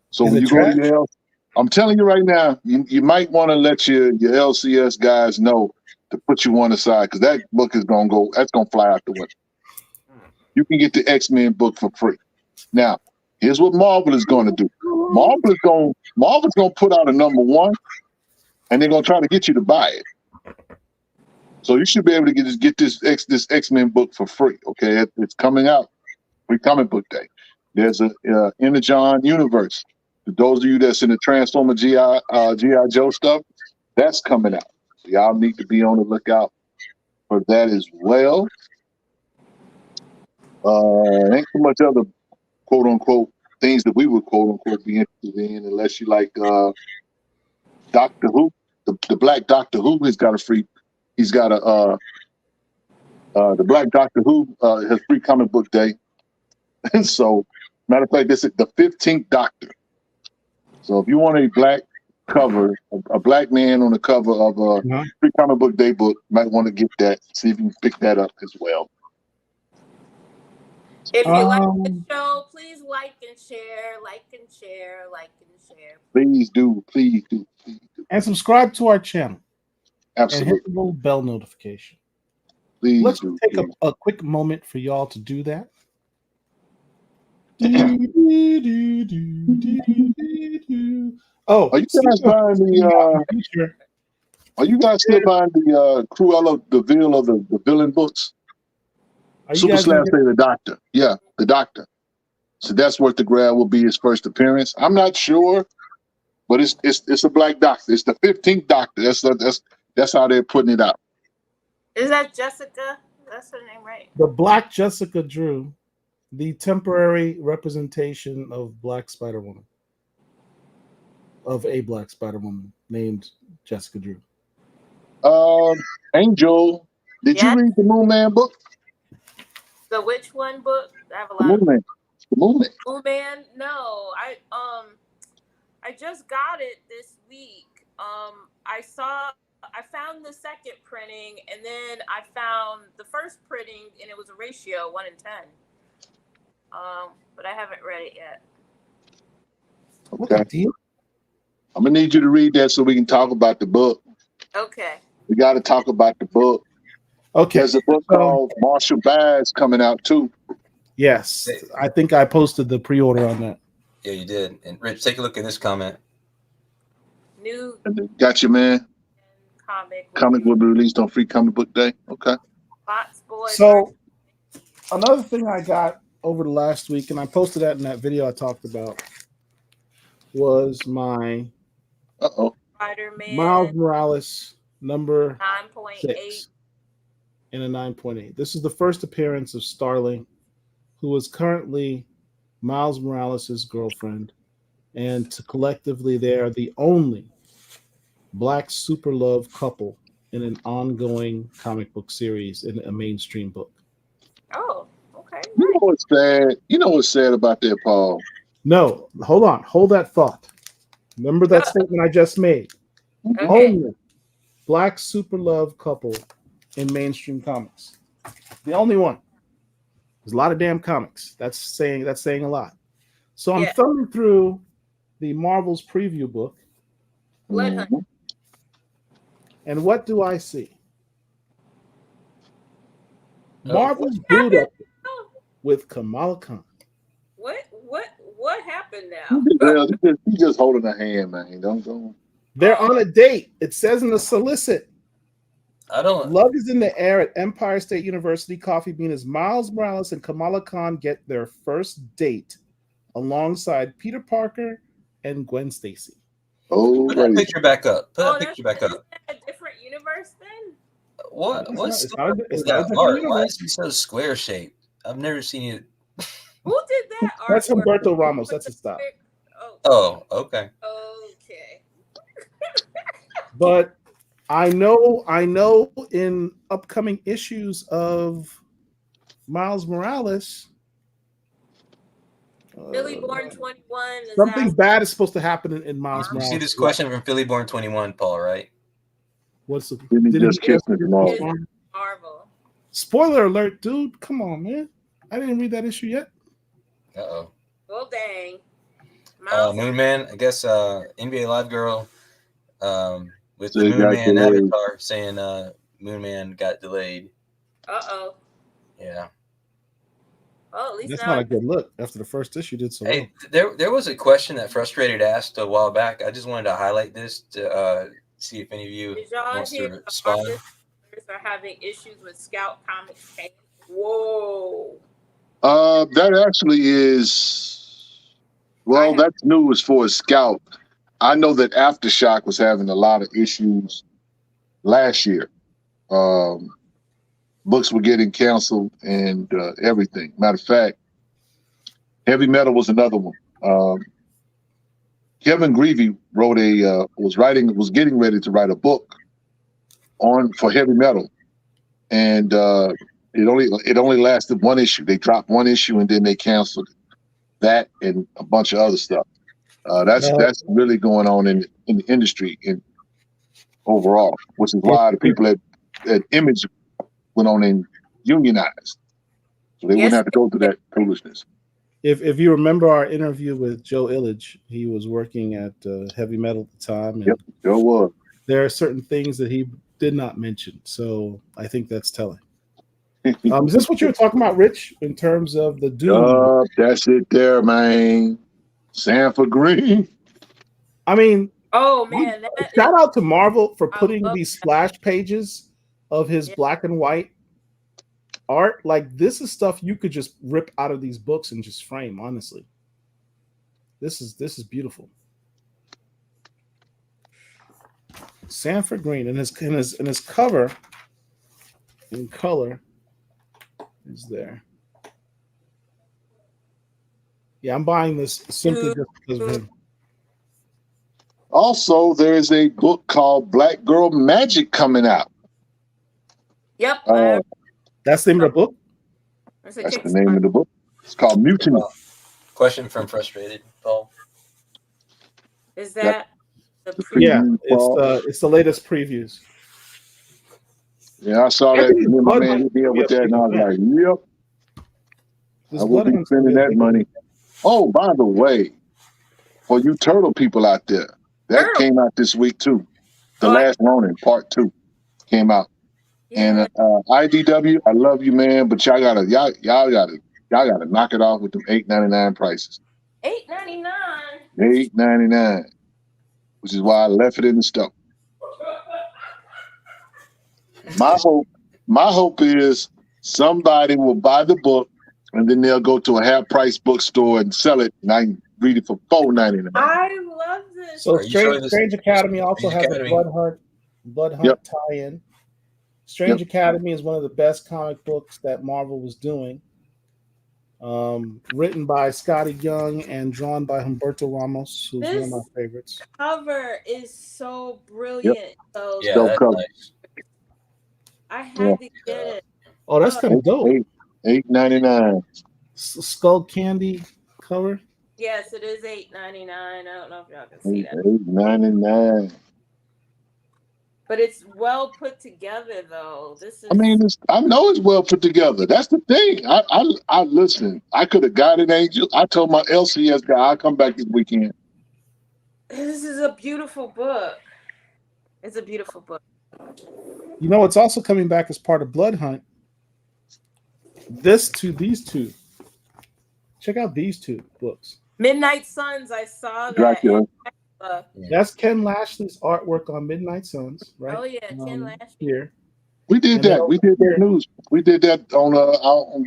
So when you go to your I'm telling you right now, you might want to let your LCS guys know to put you one aside, because that book is gonna fly out the window. You can get the X-Men book for free. Now, here's what Marvel is going to do. Marvel's going to put out a #1, and they're going to try to get you to buy it. So you should be able to get this X-Men book for free. Okay, it's coming out. Free Comic Book Day. There's a Energon Universe. For those of you that's in the Transformer GI Joe stuff, that's coming out. So y'all need to be on the lookout for that as well. Ain't too much other quote unquote things that we would quote unquote be interested in, unless you like Doctor Who, the Black Doctor Who. He's got the Black Doctor Who has Free Comic Book Day. And so, matter of fact, this is the 15th Doctor. So if you want a black cover, a black man on the cover of a Free Comic Book Day book, you might want to get that. See if you can pick that up as well. If you like the show, please like and share. Please do. And subscribe to our channel. Absolutely. And hit the little bell notification. Please Let's do. take a quick moment for y'all to do that. Oh, are you guys buying the? Are you guys still buying the Cruella de Vil of the villain books? Super Slab say the Doctor. Yeah, the Doctor. So that's what the grab will be, his first appearance. I'm not sure, but it's a black Doctor. It's the 15th Doctor. That's how they're putting it out. Is that Jessica? That's her name, right? The Black Jessica Drew, the temporary representation of Black Spider-Woman, of a Black Spider-Woman named Jessica Drew. Angel, did you read the Moon Man book? The which one book? I have a The lot. Moon Man. The Moon Man. Moon Man? No, I just got it this week. I found the second printing, and then I found the first printing, and it was a ratio 1:10. But I haven't read it yet. Okay. I'm gonna need you to read that so we can talk about the book. Okay. We got to talk about the book. Okay. There's a book called Marshall Bass coming out too. Yes, I think I posted the pre-order on that. Yeah, you did. And Rich, take a look at this comment. New Got you, man. Comic will be released on Free Comic Book Day. Okay. So another thing I got over the last week, and I posted that in that video I talked about, was my Spider-Man Miles Morales number 9.8 in a 9.8. This is the first appearance of Starling, who is currently Miles Morales' girlfriend, and collectively they are the only Black super love couple in an ongoing comic book series in a mainstream book. Oh, okay. You know what's sad? You know what's sad about that, Paul? No, hold on. Hold that thought. Remember that statement I just made. Okay. Only black super love couple in mainstream comics. The only one. There's a lot of damn comics. That's saying a lot. So I'm Yeah. thumbing through the Marvel's preview book, Blood Hunt. Mhm. and what do I see? Oh. Marvel's booed up with Kamala Khan. What happened now? Well, he's just holding a hand, man. Don't. They're on a date. It says in the solicit. I don't. Love is in the air at Empire State University. Coffee Bean as Miles Morales and Kamala Khan get their first date alongside Peter Parker and Gwen Stacy. Oh, Put that wait. picture back up. Put that Oh, picture back up. isn't that a different universe then? What? It's What not- store it's is not a that different art? Why universe. is it so square shaped? I've never seen it. Who did that artwork? That's Humberto Ramos. That's his style. Oh, Oh, okay. okay. But I know in upcoming issues of Miles Morales, Billy Born 21. Is something that bad is supposed to happen in Miles You Morales. see this question from Philly Born 21, Paul, right? What's the, Didn't he did just kiss Miss Marvel? is Marvel? Spoiler alert, dude! Come on, man! I didn't read that issue yet. Uh-oh. Well, dang. Miles, Moon Man, I guess NBA Live Girl with So the he Moon got Man delayed. avatar saying Moon Man got delayed. uh-oh. Yeah. Well, at least That's now not a good look after the first issue did so well. Hey, there was a question that Frustrated asked a while back. I just wanted to highlight this to see if any of you did y'all wants to hear respond. artists are having issues with Scout Comics fans? Whoa. That actually is. Well, that's news for a Scout. I know that Aftershock was having a lot of issues last year. Books were getting canceled and everything. Matter of fact, Heavy Metal was another one. Kevin Greavy wrote was getting ready to write a book for Heavy Metal, and it only lasted one issue. They dropped one issue and then they canceled that and a bunch of other stuff. That's really going on in the industry overall, which is why the people at Image went on and unionized, so they wouldn't have to go through that foolishness. If you remember our interview with Joe Illidge, he was working at Heavy Metal at the time, and Yep, sure was. there are certain things that he did not mention. So I think that's telling. Is this what you were talking about, Rich, in terms of the Doom? That's it there, man. Sanford Green. I mean, Oh, man. shout out to Marvel for I putting love these that. splash pages of his Yeah. black and white art. Like, this is stuff you could just rip out of these books and just frame. Honestly, this is beautiful. Sanford Green and his cover in color is there. Yeah, I'm buying this simply just because of him. Also, there is a book called Black Girl Magic coming out. Yep. That's the name of the book. That's a That's the name of the book. It's called Mutiny. Question from Frustrated, Paul. Is that the Yeah, preview, Paul. it's the latest previews. Yeah, I saw that. Anthony Me and my Blood man Hunt hit me up with that, and I was like, "Yep, This I will Blood be Hunt's spending gonna be that a big money." Oh, by the way, for you turtle people out there, that Turtle. came out this week too. The Oh, I- Last Ronin Part 2 came out. Yeah. And IDW, I love you, man, but y'all gotta knock it off with them $8.99 prices. $8.99. $8.99, which is why I left it in the store. My hope is somebody will buy the book and then they'll go to a half price bookstore and sell it, and I can read it for $4.99. I love this. So Are you sure this- Strange Academy also Strange has Academy? a Blood Hunt Yep. tie-in. Strange Academy is one of the best comic books that Marvel was doing. Written by Scotty Young and drawn by Humberto Ramos, who's one of my This- favorites. Cover is so brilliant. So Yeah, Still that's covered. nice. I had to get it. Oh, that's kind of dope. $8.99. Skull Candy cover. Yes, it is $8.99. I don't know if y'all can see that, $8.99. but it's well put together though. This is I mean, I know it's well put together. That's the thing. I listen. I could have got an angel. I told my LCS guy I'll come back this weekend. this is a beautiful book. It's a beautiful book. You know, it's also coming back as part of Blood Hunt. These two. Check out these two books. Midnight Suns. I saw that. Dracula. That's Ken Lashley's artwork on Midnight Suns, right? Oh yeah, Ken Lashley. Here. We did And then that. We did that news. We did that on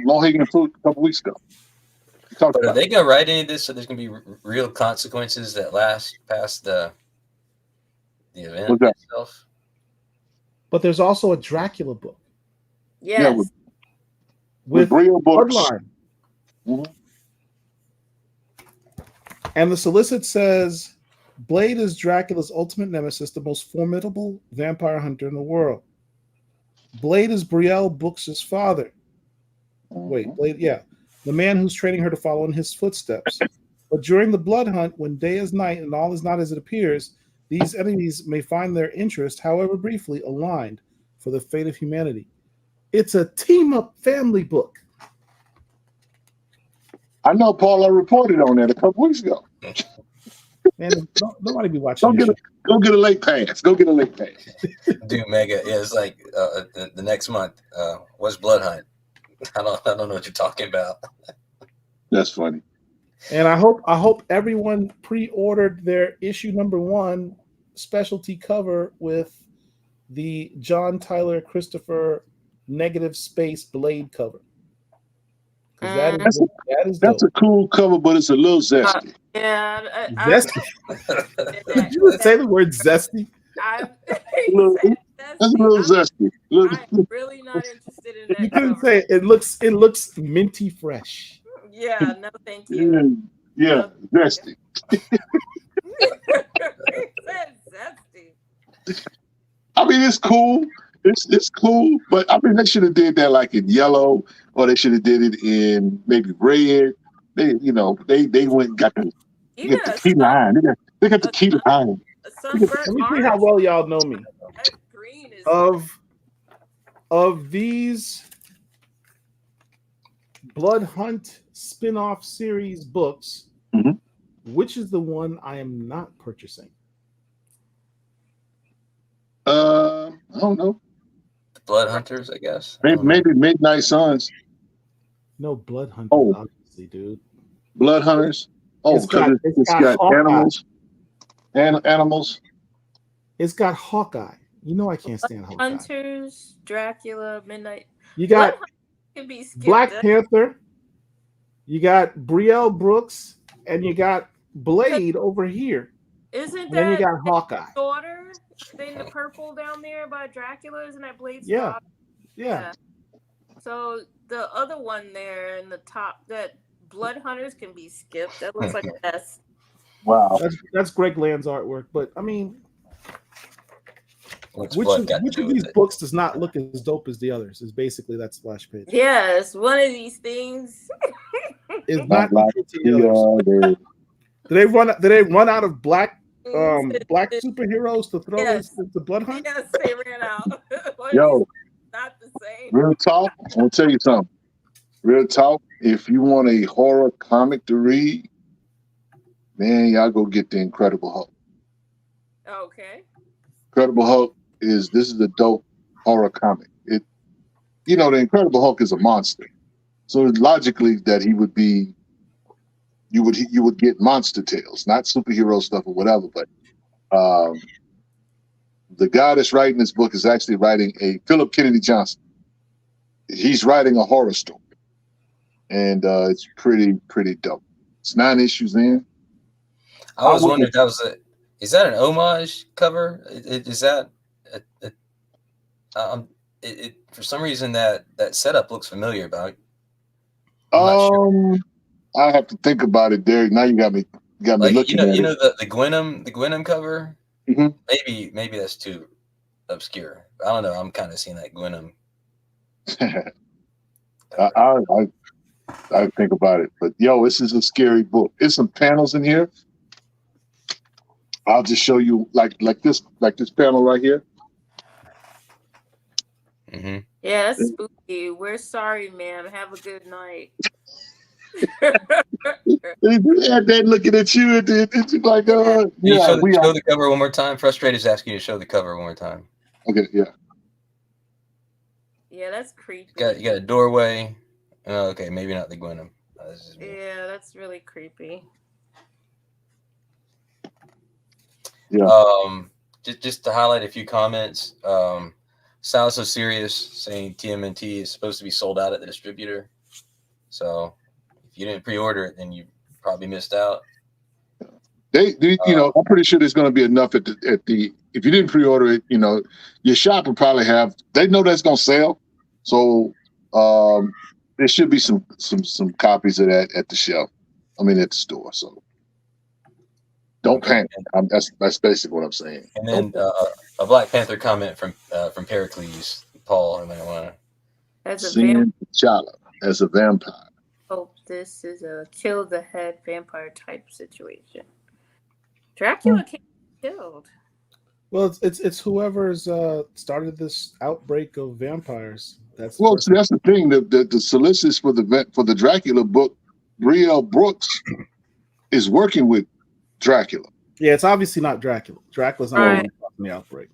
Longhagen Food a couple weeks ago. We talked But are about they gonna write any of this so there's gonna be real consequences that last past the event What's that? itself? But there's also a Dracula book Yes. Yeah, with with real books. Bloodline. Mhm. And the solicit says Blade is Dracula's ultimate nemesis, the most formidable vampire hunter in the world. Blade is Brielle Brooks' father. Wait, Blade, yeah. The man who's training her to follow in his footsteps. But during the blood hunt, when day is night and all is not as it appears, these enemies may find their interest, however briefly, aligned for the fate of humanity. It's a team-up family book. I know Paula reported on that a couple weeks ago. Man, nobody be watching Go this get shit. go get a late pass. Go get a late pass. Dude, mega. Yeah, it's like the next month. What's Blood Hunt? I don't know what you're talking about. That's funny. And I hope everyone pre-ordered their issue #1 specialty cover with the John Tyler Christopher negative space Blade cover. 'Cause that is That's dope. a cool cover, but it's a little zesty. Yeah. Zesty. Did you say the word zesty? That's a little zesty. I'm really not interested in that. You couldn't cover. say it. It looks minty fresh. Yeah, no, thank you. Yeah, zesty. Zesty. I mean, it's cool. It's cool, but I mean, they should have did that like in yellow, or they should have did it in maybe red. They went and got the key line. They got the key line. Let me see how well y'all know me. That green is Of these Blood Hunt spin-off series books, Mhm. which is the one I am not purchasing? I don't know. Blood Hunters, I guess. I don't know. Maybe Midnight Suns, No, Blood Hunters, Oh. obviously, dude. Blood Hunters. Oh, It's got- because it's got Hawkeye. animals. And animals. It's got Hawkeye. You know I can't stand Hawkeye. Hunters, Dracula, Midnight. You got Can be skipped. Black Panther. You got Brielle Brooks, and you got Blade over here. Isn't And then you that got Hawkeye. daughter in the purple down there by Dracula? Isn't that Blade's Yeah. daughter? Yeah. So the other one there in the top, that Blood Hunters can be skipped. That looks like a mess. Wow. That's Greg Land's artwork. But I mean, What's which blood got to of do with these it? books does not look as dope as the others? Is basically that splash page. Yes, one of these things. It's not Black equal to the others. Yeah, Did they run out of black Mm, black superheroes to throw Yes. into Blood Hunt? Yes, they ran out. Yo, Not the same. real talk. I'm gonna tell you something. Real talk. If you want a horror comic to read, man, y'all go get the Incredible Hulk. Okay. Incredible Hulk is a dope horror comic. The Incredible Hulk is a monster, so logically that he would be, you would get monster tales, not superhero stuff or whatever. But the guy that's writing this book is actually writing Philip Kennedy Johnson. He's writing a horror story, and it's pretty dope. It's 9 issues in. I was wondering if that was is that an homage cover? Is that for some reason that setup looks familiar, but I'm not sure. I have to think about it, Derek. Now you got me Like looking at you know it. the Gwynnum cover. Mhm. Maybe that's too obscure. I don't know. I'm kind of seeing that Gwynnum. I think about it. But yo, this is a scary book. There's some panels in here. I'll just show you like this panel right here. Mm-hmm. Yeah, that's spooky. We're sorry, ma'am. Have a good night. And then looking at you, and it's like, Can you yeah, show we are. the cover one more time? Frustrated's asking you to show the cover one more time. Okay, yeah. Yeah, that's creepy. You got a doorway. Oh, okay, maybe not the Gwenum. Yeah, that's really creepy. Yeah. Just to highlight a few comments. Sounds so serious saying TMNT is supposed to be sold out at the distributor. So if you didn't pre-order it, then you probably missed out. They I'm pretty sure there's going to be enough at the. If you didn't pre-order it, your shop will probably have. They know that's going to sell, so there should be some copies of that at the shelf. I mean, at the store. So don't panic. That's basically what I'm saying. And then a Black Panther comment from Pericles, Paul, and I want to. As Seeing T'Challa as a vampire. Hope this is a kill the head vampire type situation. Dracula can't be killed. Well, it's whoever's started this outbreak of vampires. That's the thing. The solicitors for the Dracula book, Brielle Brooks, is working with Dracula. Yeah, it's obviously not Dracula. Dracula's not the outbreak.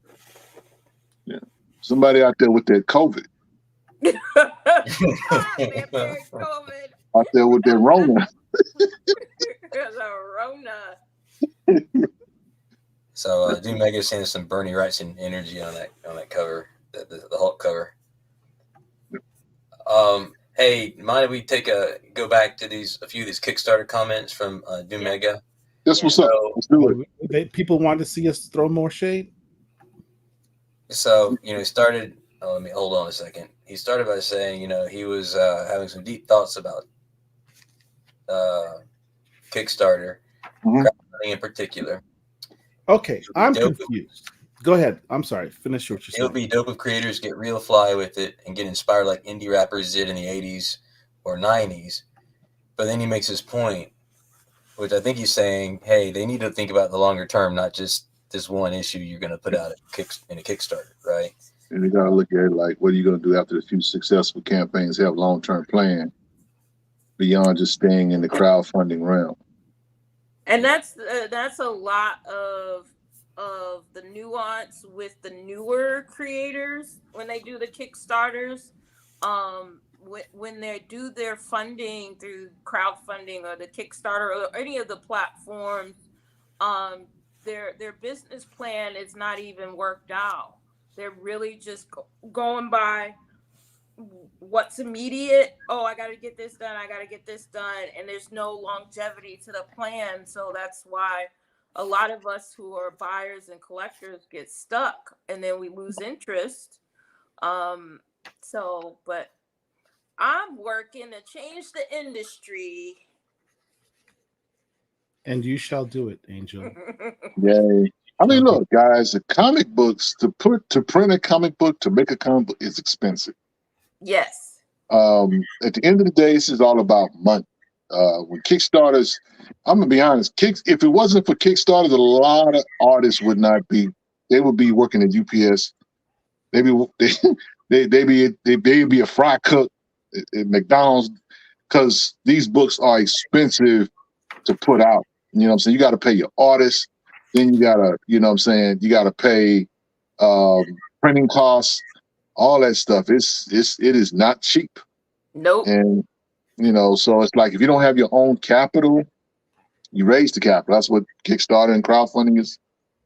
Yeah, somebody out there with their COVID. Vampire COVID. Out there with their Rona. The Rona. So Doom Mega saying some Bernie Wrightson energy on that cover, the Hulk cover. Hey, mind if we go back to a few of these Kickstarter comments from Doom Mega? That's what's up. Let's do it. People want to see us throw more shade. So he started. Oh, let me hold on a second. He started by saying, he was having some deep thoughts about Kickstarter, crowdfunding in particular. Okay, I'm confused. Go ahead. I'm sorry. Finish what you're saying. It'll be dope if creators get real fly with it and get inspired like indie rappers did in the 80s or 90s. But then he makes his point, which I think he's saying, hey, they need to think about the longer term, not just this one issue you're going to put out in a Kickstarter, right? And you got to look at it like, what are you going to do after a few successful campaigns? Have a long-term plan beyond just staying in the crowdfunding realm. And that's a lot of the nuance with the newer creators when they do the Kickstarters. When they do their funding through crowdfunding or the Kickstarter or any of the platforms, their business plan is not even worked out. They're really just going by what's immediate. Oh, I got to get this done. I got to get this done. And there's no longevity to the plan. So that's why a lot of us who are buyers and collectors get stuck and then we lose interest. But I'm working to change the industry. And you shall do it, Angel. Yay. I mean, look, guys, the comic books, to print a comic book, to make a comic book is expensive. Yes. At the end of the day, this is all about money. When Kickstarters, I'm gonna be honest, if it wasn't for Kickstarters, a lot of artists would not be. They would be working at UPS. They'd be a fry cook at McDonald's, because these books are expensive to put out. You know what I'm saying? You got to pay your artists. Then you gotta, you know what I'm saying? You gotta pay printing costs. All that stuff, it is not cheap. Nope. And so it's like, if you don't have your own capital, you raise the capital. That's what Kickstarter and crowdfunding is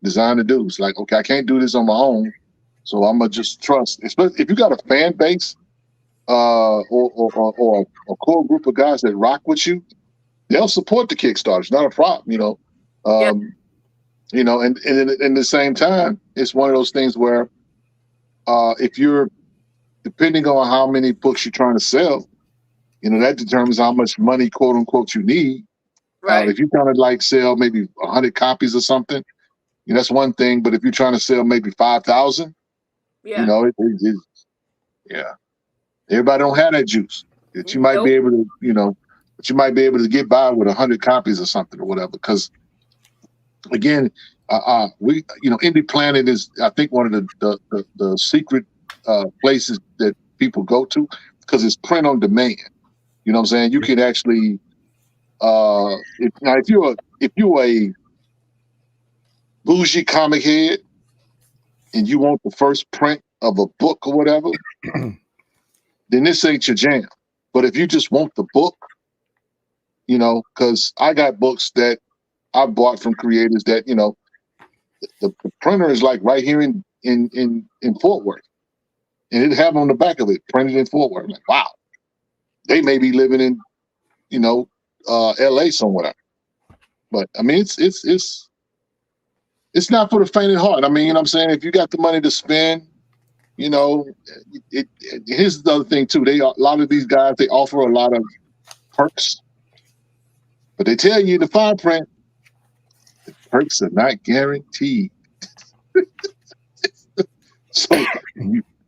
designed to do. It's like, okay, I can't do this on my own, so I'm gonna just trust. Especially if you got a fan base, or a core group of guys that rock with you, they'll support the Kickstarter. It's not a problem, and in the same time, it's one of those things where, if you're depending on how many books you're trying to sell, that determines how much money, quote unquote, you need. Right. If you kind of like sell maybe 100 copies or something, that's one thing. But if you're trying to sell maybe 5,000, yeah, yeah, everybody don't have that juice. that you might be able to, that you might be able to get by with 100 copies or something or whatever. Because again, we, Indie Planet is, I think, one of the secret places that people go to because it's print on demand. You know what I'm saying? You can actually, if you're a bougie comic head and you want the first print of a book or whatever, then this ain't your jam. But if you just want the book, because I got books that I bought from creators that, the printer is like right here in Fort Worth. And it have on the back of it, printed in Fort Worth. Like, wow. They may be living in, LA somewhere. But I mean, it's not for the faint of heart. I mean, you know what I'm saying? If you got the money to spend, here's the other thing too. A lot of these guys, they offer a lot of perks, but they tell you in the fine print, the perks are not guaranteed. So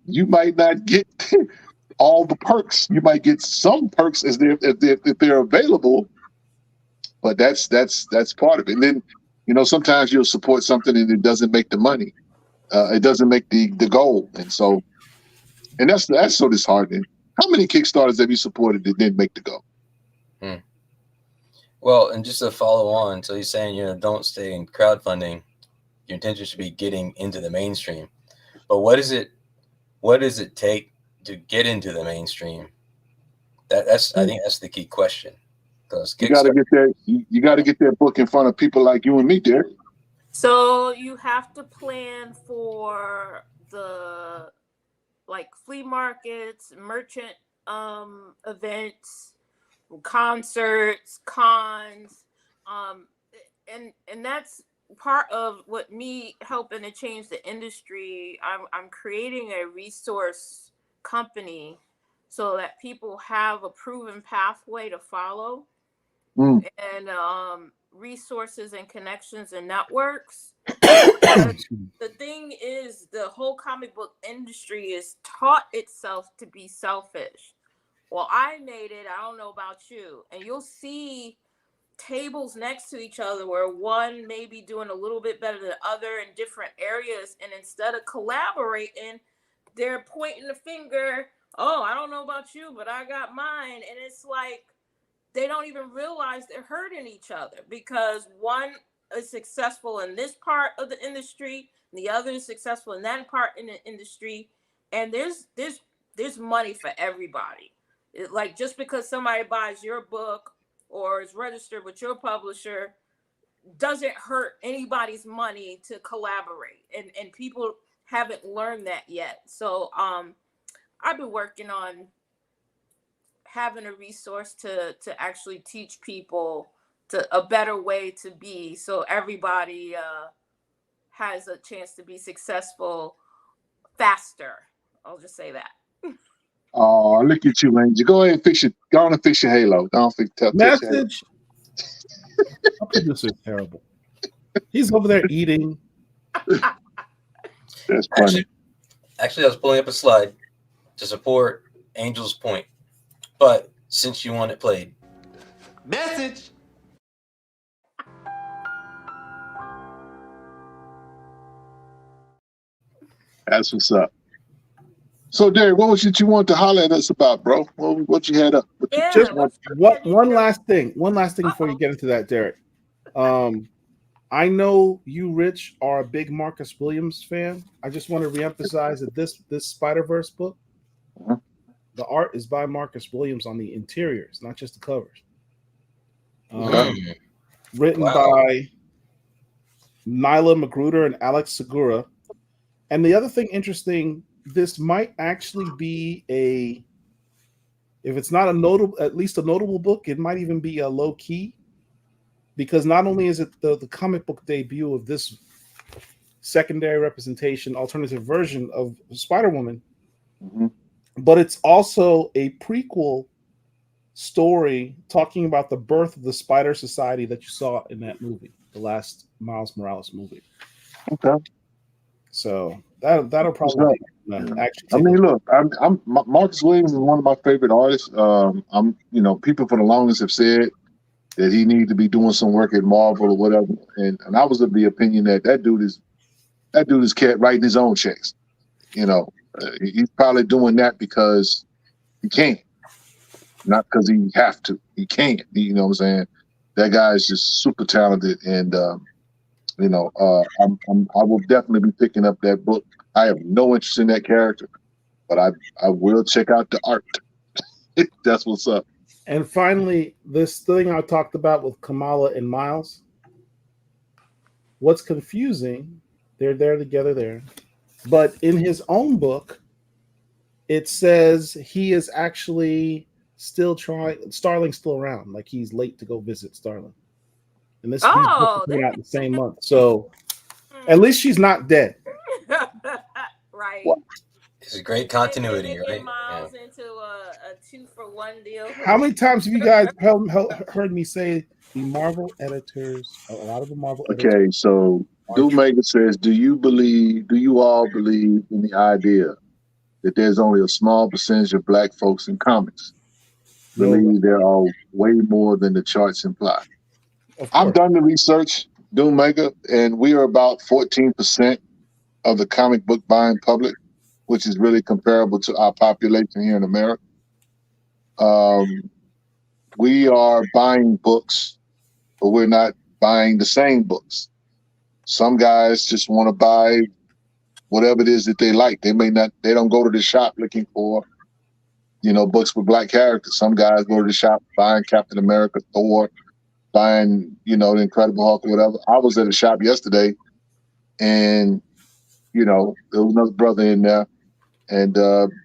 you might not get all the perks. You might get some perks if they're available, but that's part of it. And then, sometimes you'll support something and it doesn't make the money. It doesn't make the goal. And so, and that's so disheartening. How many Kickstarters have you supported that didn't make the goal? Well, and just to follow on, so you're saying, don't stay in crowdfunding. Your intention should be getting into the mainstream. But what does it take to get into the mainstream? I think that's the key question. Because you got to get that book in front of people like you and me, Derek. So you have to plan for the flea markets, merchant events, concerts, cons, and that's part of what me helping to change the industry. I'm creating a resource company so that people have a proven pathway to follow and resources and connections and networks. The thing is, the whole comic book industry is taught itself to be selfish. Well, I made it. I don't know about you. And you'll see tables next to each other where one may be doing a little bit better than the other in different areas. And instead of collaborating, they're pointing the finger. Oh, I don't know about you, but I got mine. And it's like they don't even realize they're hurting each other because one is successful in this part of the industry, and the other is successful in that part in the industry. And there's money for everybody. Like just because somebody buys your book or is registered with your publisher doesn't hurt anybody's money to collaborate. And people haven't learned that yet. So I've been working on having a resource to actually teach people a better way to be, so everybody has a chance to be successful faster. I'll just say that. Oh, look at you, Angel. Go ahead and fix your Halo. Don't fix message. Our producer is terrible. He's over there eating. That's funny. Actually, I was pulling up a slide to support Angel's point, but since you want it played, Message. That's what's up. So, Derek, what was it you want to holler at us about, bro? What you had up? One last thing before you get into that, Derek. I know you, Rich, are a big Marcus Williams fan. I just want to reemphasize that this Spider-Verse book, the art is by Marcus Williams on the interiors, not just the covers. Written by Nyla Magruder and Alex Segura. And the other thing interesting, this might actually be if it's not at least a notable book, it might even be a low key, because not only is it the comic book debut of this secondary representation, alternative version of Spider-Woman, but it's also a prequel story talking about the birth of the Spider Society that you saw in that movie, the last Miles Morales movie. Okay. So that'll probably actually. I mean, look, Marcus Williams is one of my favorite artists. People for the longest have said that he needed to be doing some work at Marvel or whatever, and I was of the opinion that dude is writing his own checks. He's probably doing that because he can, not because he have to. He can. You know what I'm saying? That guy is just super talented, and I will definitely be picking up that book. I have no interest in that character, but I will check out the art. That's what's up. And finally, this thing I talked about with Kamala and Miles. What's confusing, they're there together there, but in his own book, it says he is actually still trying. Starling's still around, like he's late to go visit Starling. And this book is coming out in the same month, so at least she's not dead. Right. What? This is great continuity, right? Miles into a 2-for-1 deal. How many times have you guys heard me say the Marvel editors, a lot of the Marvel editors? Okay, so Doommaker says, do you all believe in the idea that there's only a small percentage of black folks in comics? Believe there are way more than the charts imply. I've done the research, Doommaker, and we are about 14% of the comic book buying public, which is really comparable to our population here in America. We are buying books, but we're not buying the same books. Some guys just want to buy whatever it is that they like. They don't go to the shop looking for, books with black characters. Some guys go to the shop buying Captain America, Thor, buying, the Incredible Hulk or whatever. I was at a shop yesterday and, there was another brother in there and,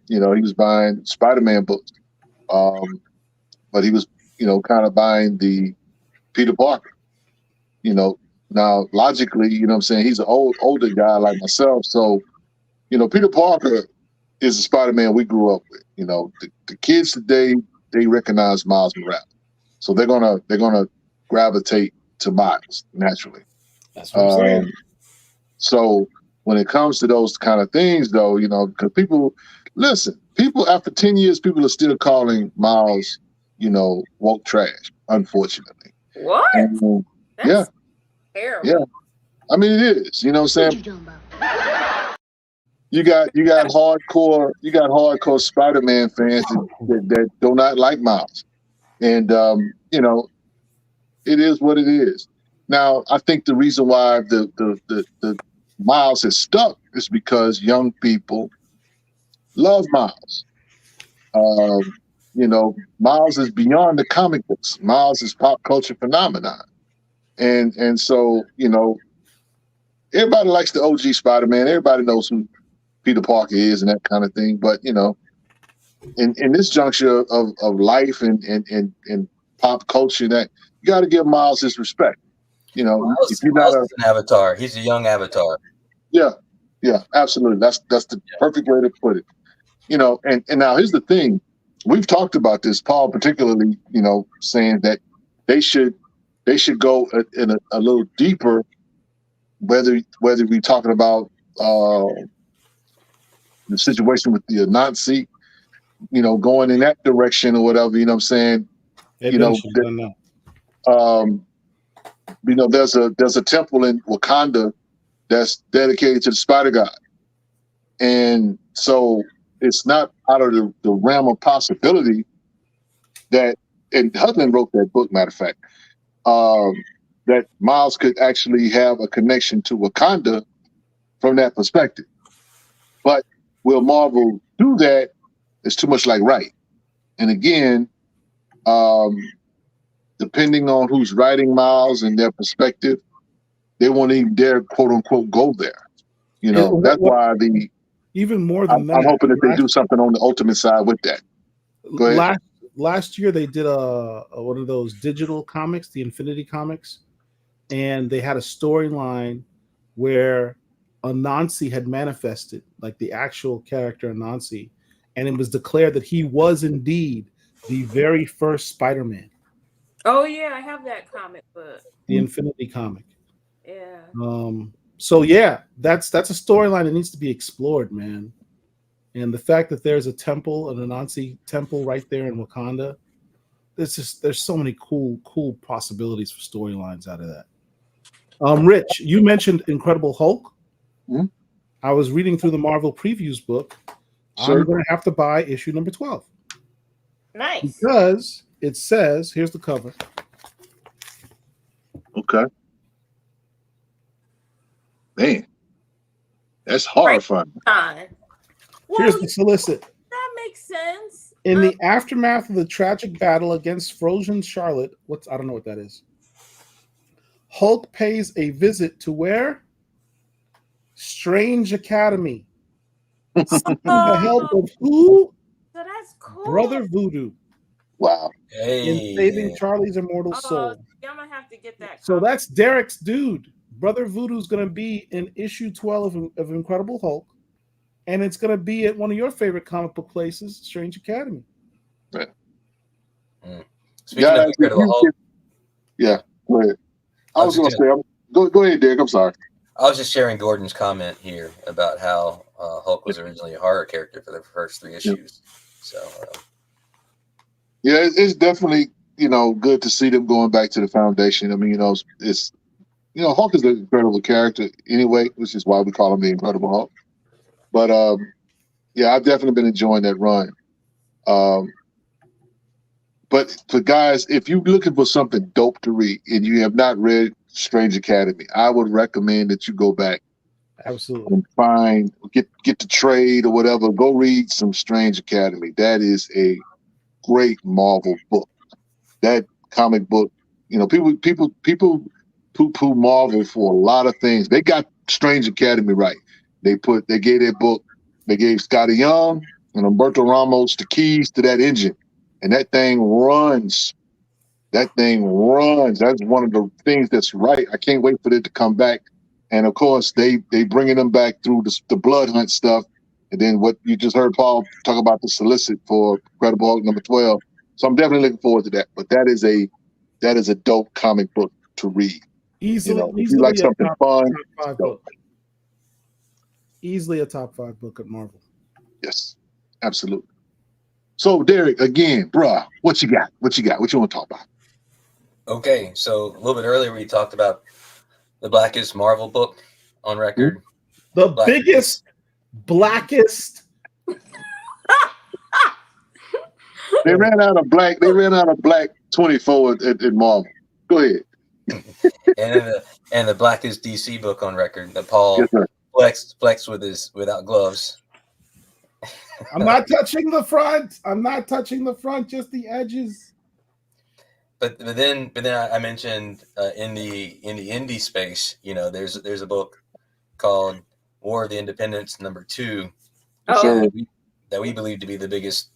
he was buying Spider-Man books. But he was, kind of buying the Peter Parker, Now, logically, he's an older guy like myself. So, Peter Parker is the Spider-Man we grew up with. The kids today, they recognize Miles Morales. So they're gonna gravitate to Miles naturally. That's what I'm saying. So when it comes to those kind of things, though, because people after 10 years, people are still calling Miles, woke trash, unfortunately. What? And, That's terrible. Yeah. I mean, it is. You know what I'm saying? You got hardcore Spider-Man fans that do not like Miles, and it is what it is. Now, I think the reason why the Miles has stuck is because young people love Miles. Miles is beyond the comic books. Miles is pop culture phenomenon. And so, everybody likes the OG Spider-Man. Everybody knows who Peter Parker is and that kind of thing. But, in this juncture of life and pop culture, that you got to give Miles his respect. Miles is an avatar. He's a young avatar. Yeah, absolutely. That's the perfect way to put it. And now here's the thing. We've talked about this, Paul particularly, saying that they should go in a little deeper, whether we're talking about the situation with the Nazi, going in that direction or whatever, you know what I'm saying? There's a temple in Wakanda that's dedicated to the Spider God. And so it's not out of the realm of possibility that, and Hudlin wrote that book, matter of fact, that Miles could actually have a connection to Wakanda from that perspective. But will Marvel do that? It's too much like right. And again, depending on who's writing Miles and their perspective, they won't even dare, quote unquote, go there. That's why even more than that. I'm hoping that they do something on the Ultimate side with that. Go ahead. Last year they did one of those digital comics, the Infinity Comics, and they had a storyline where Anansi had manifested, like the actual character Anansi, and it was declared that he was indeed the very first Spider-Man. Oh yeah, I have that comic book. The Infinity comic. Yeah. So yeah, that's a storyline that needs to be explored, man. And the fact that there's a temple, an Anansi temple right there in Wakanda, there's so many cool possibilities for storylines out of that. Rich, you mentioned Incredible Hulk. Mhm. I was reading through the Marvel previews book. Sure. I'm going to have to buy issue number 12 Nice. because it says, here's the cover. Okay. Man, that's horrifying. Fine. Here's Well, the solicit. that makes sense. In the aftermath of the tragic battle against Frozen Charlotte, I don't know what that is. Hulk pays a visit to where? Strange Academy. With the help of who? So that's cool. Brother Voodoo Wow. in saving Charlie's immortal soul. I'm gonna have to get that. So comic. that's Derek's dude. Brother Voodoo's going to be in issue 12 of Incredible Hulk, and it's going to be at one of your favorite comic book places, Strange Academy. Speaking of Incredible Hulk, yeah, go ahead. I was going to say, go ahead, Derek. I'm sorry. I was just sharing Gordon's comment here about how Hulk was originally a horror character for the first 3 issues. So, yeah, it's definitely good to see them going back to the foundation. I mean, it's Hulk is an incredible character anyway, which is why we call him the Incredible Hulk. But yeah, I've definitely been enjoying that run. But for guys, if you're looking for something dope to read and you have not read Strange Academy, I would recommend that you go back. Absolutely. And get the trade or whatever. Go read some Strange Academy. That is a great Marvel book. That comic book, people poo-poo Marvel for a lot of things. They got Strange Academy right. They gave their book, they gave Scotty Young and Humberto Ramos the keys to that engine. And that thing runs. That thing runs. That's one of the things that's right. I can't wait for it to come back. And of course, they bringing them back through the Blood Hunt stuff. And then what you just heard Paul talk about, the solicit for Incredible Hulk number 12. So I'm definitely looking forward to that. But that is a dope comic book to read. Easily, if you like something fun. Top 5 book. Easily a top 5 book at Marvel. Yes, absolutely. So Derek, again, bruh, what you got? What you want to talk about? Okay, so a little bit earlier we talked about the blackest Marvel book on record. The biggest, blackest. They ran out of black 24 at Marvel. Go ahead. and the blackest DC book on record that Paul flexed without gloves. I'm not touching the front. Just the edges. But then I mentioned in the indie space, there's a book called War of the Independents number 2 that we believe to be the biggest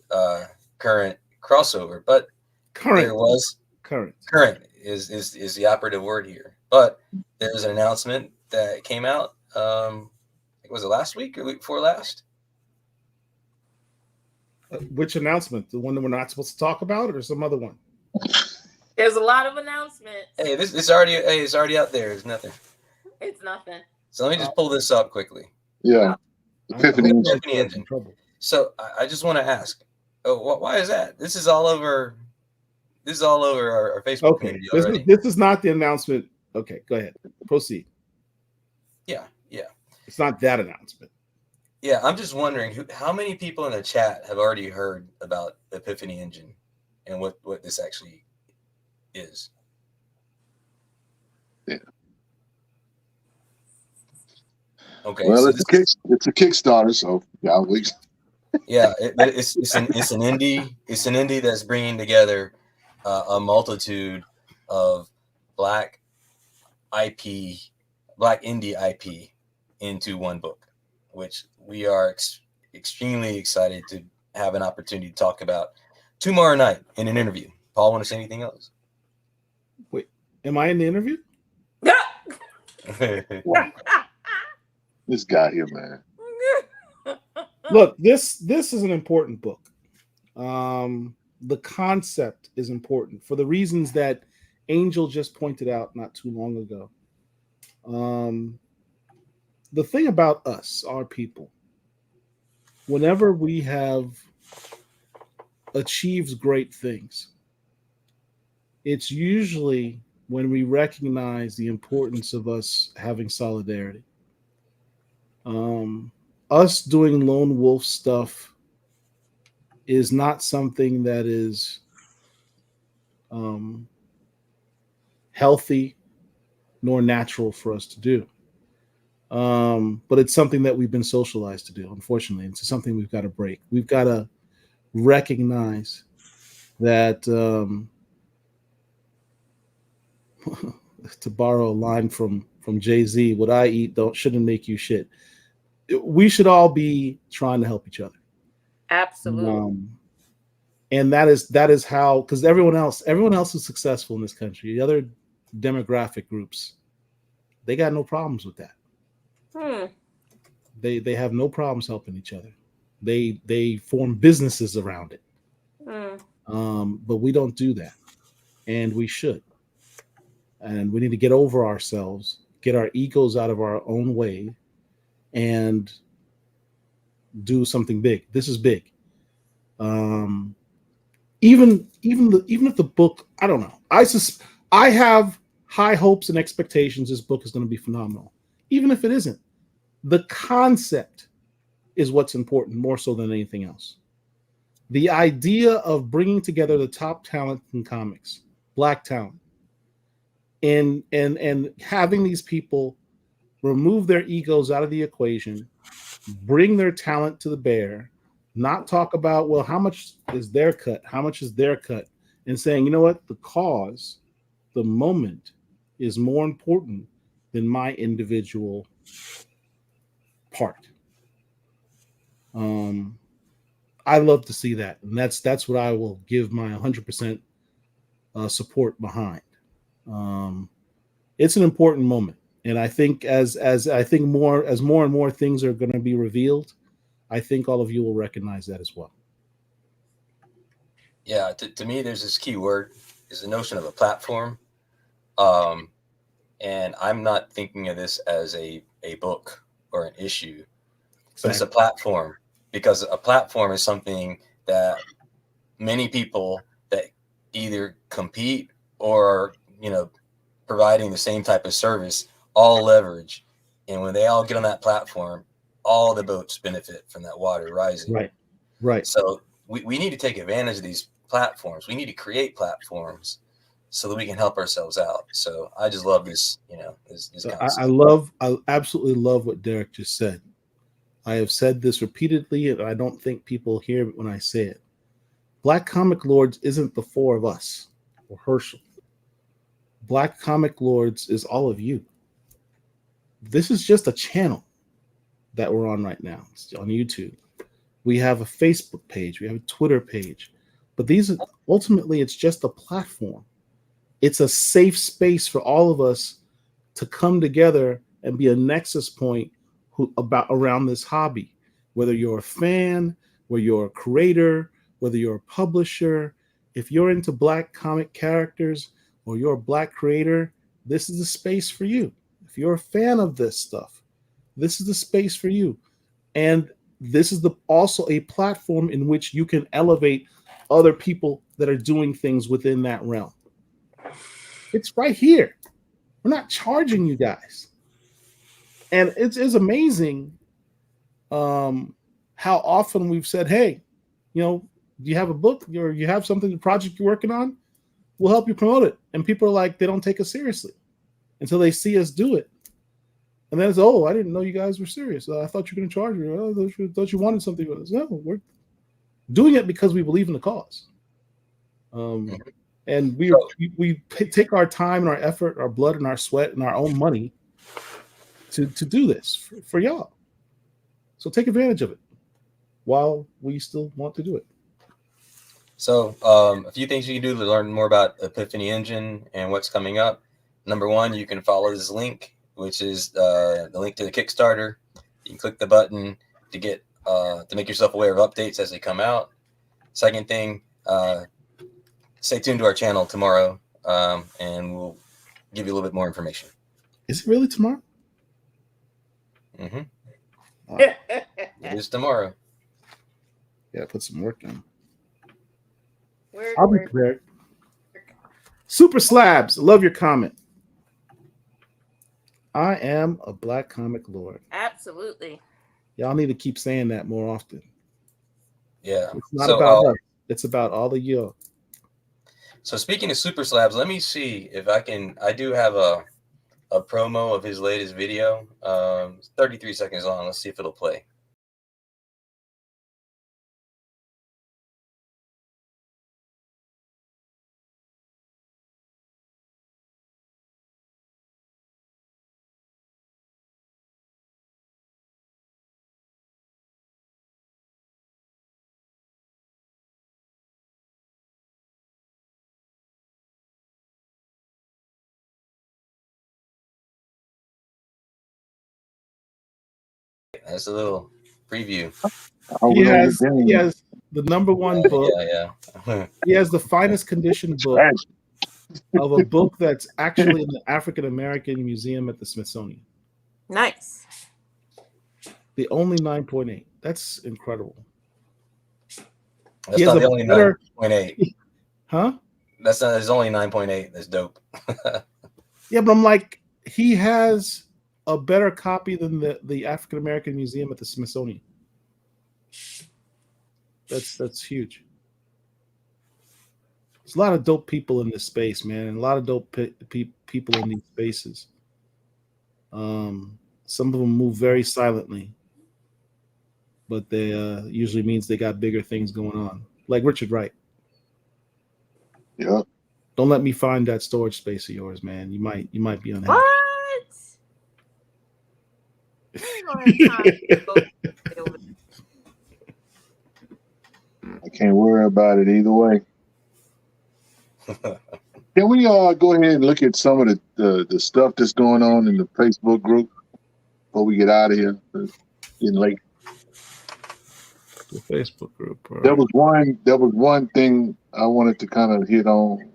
current crossover. But current is the operative word here. But there's an announcement that came out. Was it last week or week before last? Which announcement? The one that we're not supposed to talk about, or some other one? There's a lot of announcements. Hey, it's already out there. It's nothing. It's nothing. So let me just pull this up quickly. Yeah. Epiphany Engine. So I just want to ask, why is that? This is all over our Facebook community already. This is not the announcement. Okay, go ahead. Proceed. Yeah. It's not that announcement. Yeah, I'm just wondering how many people in the chat have already heard about the Epiphany Engine and what this actually is. Yeah. Okay. Well, so it's a Kickstarter, so yeah, it's an indie. It's an indie that's bringing together a multitude of black indie IP into one book, which we are extremely excited to have an opportunity to talk about tomorrow night in an interview. Paul, want to say anything else? Wait, am I in the interview? This guy here, man. Look, this is an important book. The concept is important for the reasons that Angel just pointed out not too long ago. the thing about us, our people, whenever we have achieved great things, it's usually when we recognize the importance of us having solidarity. Us doing lone wolf stuff is not something that is healthy nor natural for us to do. But it's something that we've been socialized to do, unfortunately. It's something we've got to break. We've got to recognize that, to borrow a line from Jay-Z, what I eat shouldn't make you shit. We should all be trying to help each other. Absolutely. And that is how, because everyone else is successful in this country. The other demographic groups, they got no problems with that. They have no problems helping each other. They form businesses around it. But we don't do that, and we should. And we need to get over ourselves, get our egos out of our own way, and do something big. This is big. Even if the book, I don't know. I have high hopes and expectations. This book is going to be phenomenal. Even if it isn't, the concept is what's important more so than anything else. The idea of bringing together the top talent in comics, Black talent, and having these people remove their egos out of the equation, bring their talent to the bear, not talk about, well, how much is their cut? How much is their cut? And saying, you know what? The cause, the moment is more important than my individual part. I love to see that. And that's what I will give my 100% support behind. It's an important moment. And I think as more and more things are going to be revealed, I think all of you will recognize that as well. Yeah, to me, there's this key word is the notion of a platform. And I'm not thinking of this as a book or an issue, but it's a platform, because a platform is something that many people that either compete or, providing the same type of service all leverage. And when they all get on that platform, all the boats benefit from that water rising. Right. So we need to take advantage of these platforms. We need to create platforms so that we can help ourselves out. So I just love this, this concept. I absolutely love what Derek just said. I have said this repeatedly, and I don't think people hear it when I say it. Black Comic Lords isn't the four of us or Herschel. Black Comic Lords is all of you. This is just a channel that we're on right now. It's on YouTube. We have a Facebook page. We have a Twitter page. But ultimately, it's just a platform. It's a safe space for all of us to come together and be a nexus point around this hobby. Whether you're a fan, whether you're a creator, whether you're a publisher, if you're into Black comic characters or you're a Black creator, this is the space for you. If you're a fan of this stuff, this is the space for you. And this is also a platform in which you can elevate other people that are doing things within that realm. It's right here. We're not charging you guys. And it's amazing how often we've said, hey, do you have a book or you have something, a project you're working on? We'll help you promote it. And people are like, they don't take us seriously until they see us do it. And then it's, oh, I didn't know you guys were serious. I thought you were going to charge me. I thought you wanted something with us. No, we're doing it because we believe in the cause. And we take our time and our effort, our blood and our sweat and our own money to do this for y'all. So take advantage of it while we still want to do it. So a few things you can do to learn more about Epiphany Engine and what's coming up. Number one, you can follow this link, which is the link to the Kickstarter. You can click the button to get to make yourself aware of updates as they come out. Second thing, stay tuned to our channel tomorrow, and we'll give you a little bit more information. Is it really tomorrow? It is tomorrow. Yeah, put some work in. Work, I'll be work. prepared. Super Slabs, love your comment. I am a black comic lord. Absolutely. Y'all need to keep saying that more often. Yeah. It's not So, about us. It's about all of you. So speaking of Super Slabs, let me see if I can. I do have a promo of his latest video. 33 seconds long. Let's see if it'll play. That's a little preview. Oh, He we don't has get he down. has the number one book. Yeah. He has the finest condition book Trash. of a book that's actually in the African American Museum at the Smithsonian. Nice. The only 9.8. That's incredible. That's He has not a the only better- 9.8. Huh? That's not. There's only 9.8. That's dope. Yeah, but I'm like, he has a better copy than the African American Museum at the Smithsonian. That's huge. There's a lot of dope people in this space, man, and a lot of dope people in these spaces. Some of them move very silently, but they usually means they got bigger things going on. Like Richard Wright. Yeah. Don't let me find that storage space of yours, man. You might be unhappy. What? I don't have time to go over I can't worry about it either way. Can we go ahead and look at some of the stuff that's going on in the Facebook group before we get out of here? It's getting late. The Facebook group. all There right. was one thing I wanted to kind of hit on.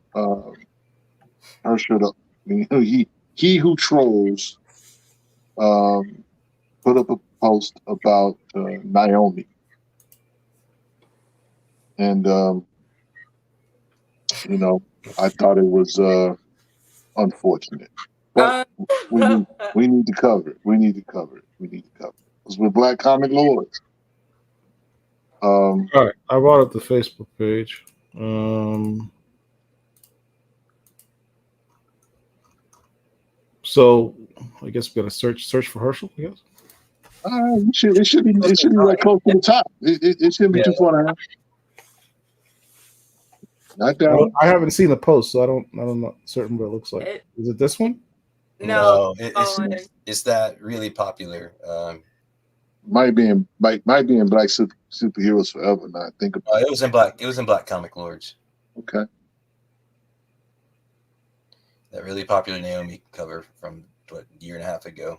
Herschel, he who trolls, put up a post about Naomi, and I thought it was unfortunate, but we need to cover it. We need to cover it because we're Black Comic Lords. All right, I brought up the Facebook page. So I guess we got to search for Herschel. I guess. It should be right close to the top. It shouldn't be too far down. Not down. I haven't seen the post, so I'm not certain what it looks like. Is it this one? No, It's that really popular. Might be in Black Superheroes Forever. Now I think about It was in Black. It was in Black Comic Lords. Okay. That really popular Naomi cover from a year and a half ago.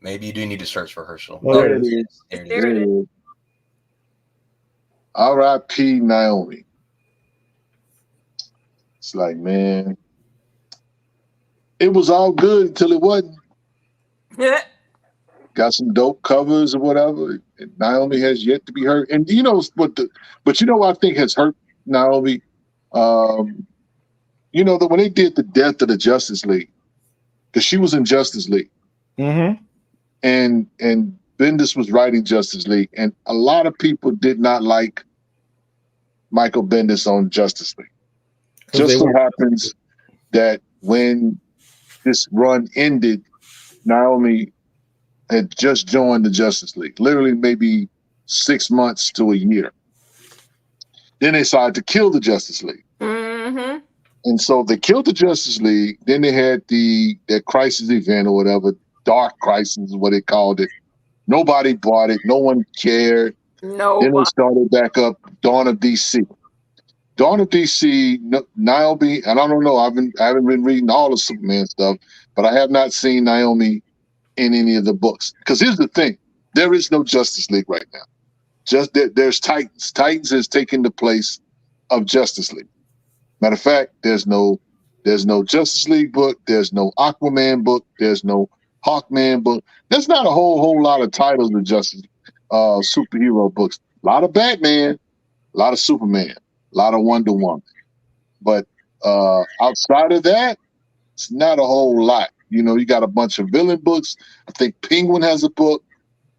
Maybe you do need to search for Herschel. Oh, there it is. There it There is. it is. R.I.P. Naomi. It's like, man, it was all good until it wasn't. Got some dope covers or whatever. And Naomi has yet to be hurt. And you know what I think has hurt Naomi? When they did the death of the Justice League, because she was in Justice League. Mm-hmm. And Bendis was writing Justice League, and a lot of people did not like Michael Bendis on Justice League. Just so happens that when this run ended, Naomi had just joined the Justice League, literally maybe 6 months to a year. Then they decided to kill the Justice League. Mm-hmm. And so they killed the Justice League. Then they had that crisis event or whatever, Dark Crisis is what they called it. Nobody bought it. No one cared. No. Then they started back up Dawn of DC. Dawn of DC, Naomi, and I don't know, I haven't been reading all the Superman stuff, but I have not seen Naomi in any of the books. Because here's the thing, there is no Justice League right now. Just there's Titans. Titans has taken the place of Justice League. Matter of fact, there's no Justice League book, there's no Aquaman book, there's no Hawkman book. There's not a whole lot of titles of Justice superhero books. A lot of Batman, a lot of Superman, a lot of Wonder Woman. But outside of that, it's not a whole lot. You know, you got a bunch of villain books. I think Penguin has a book.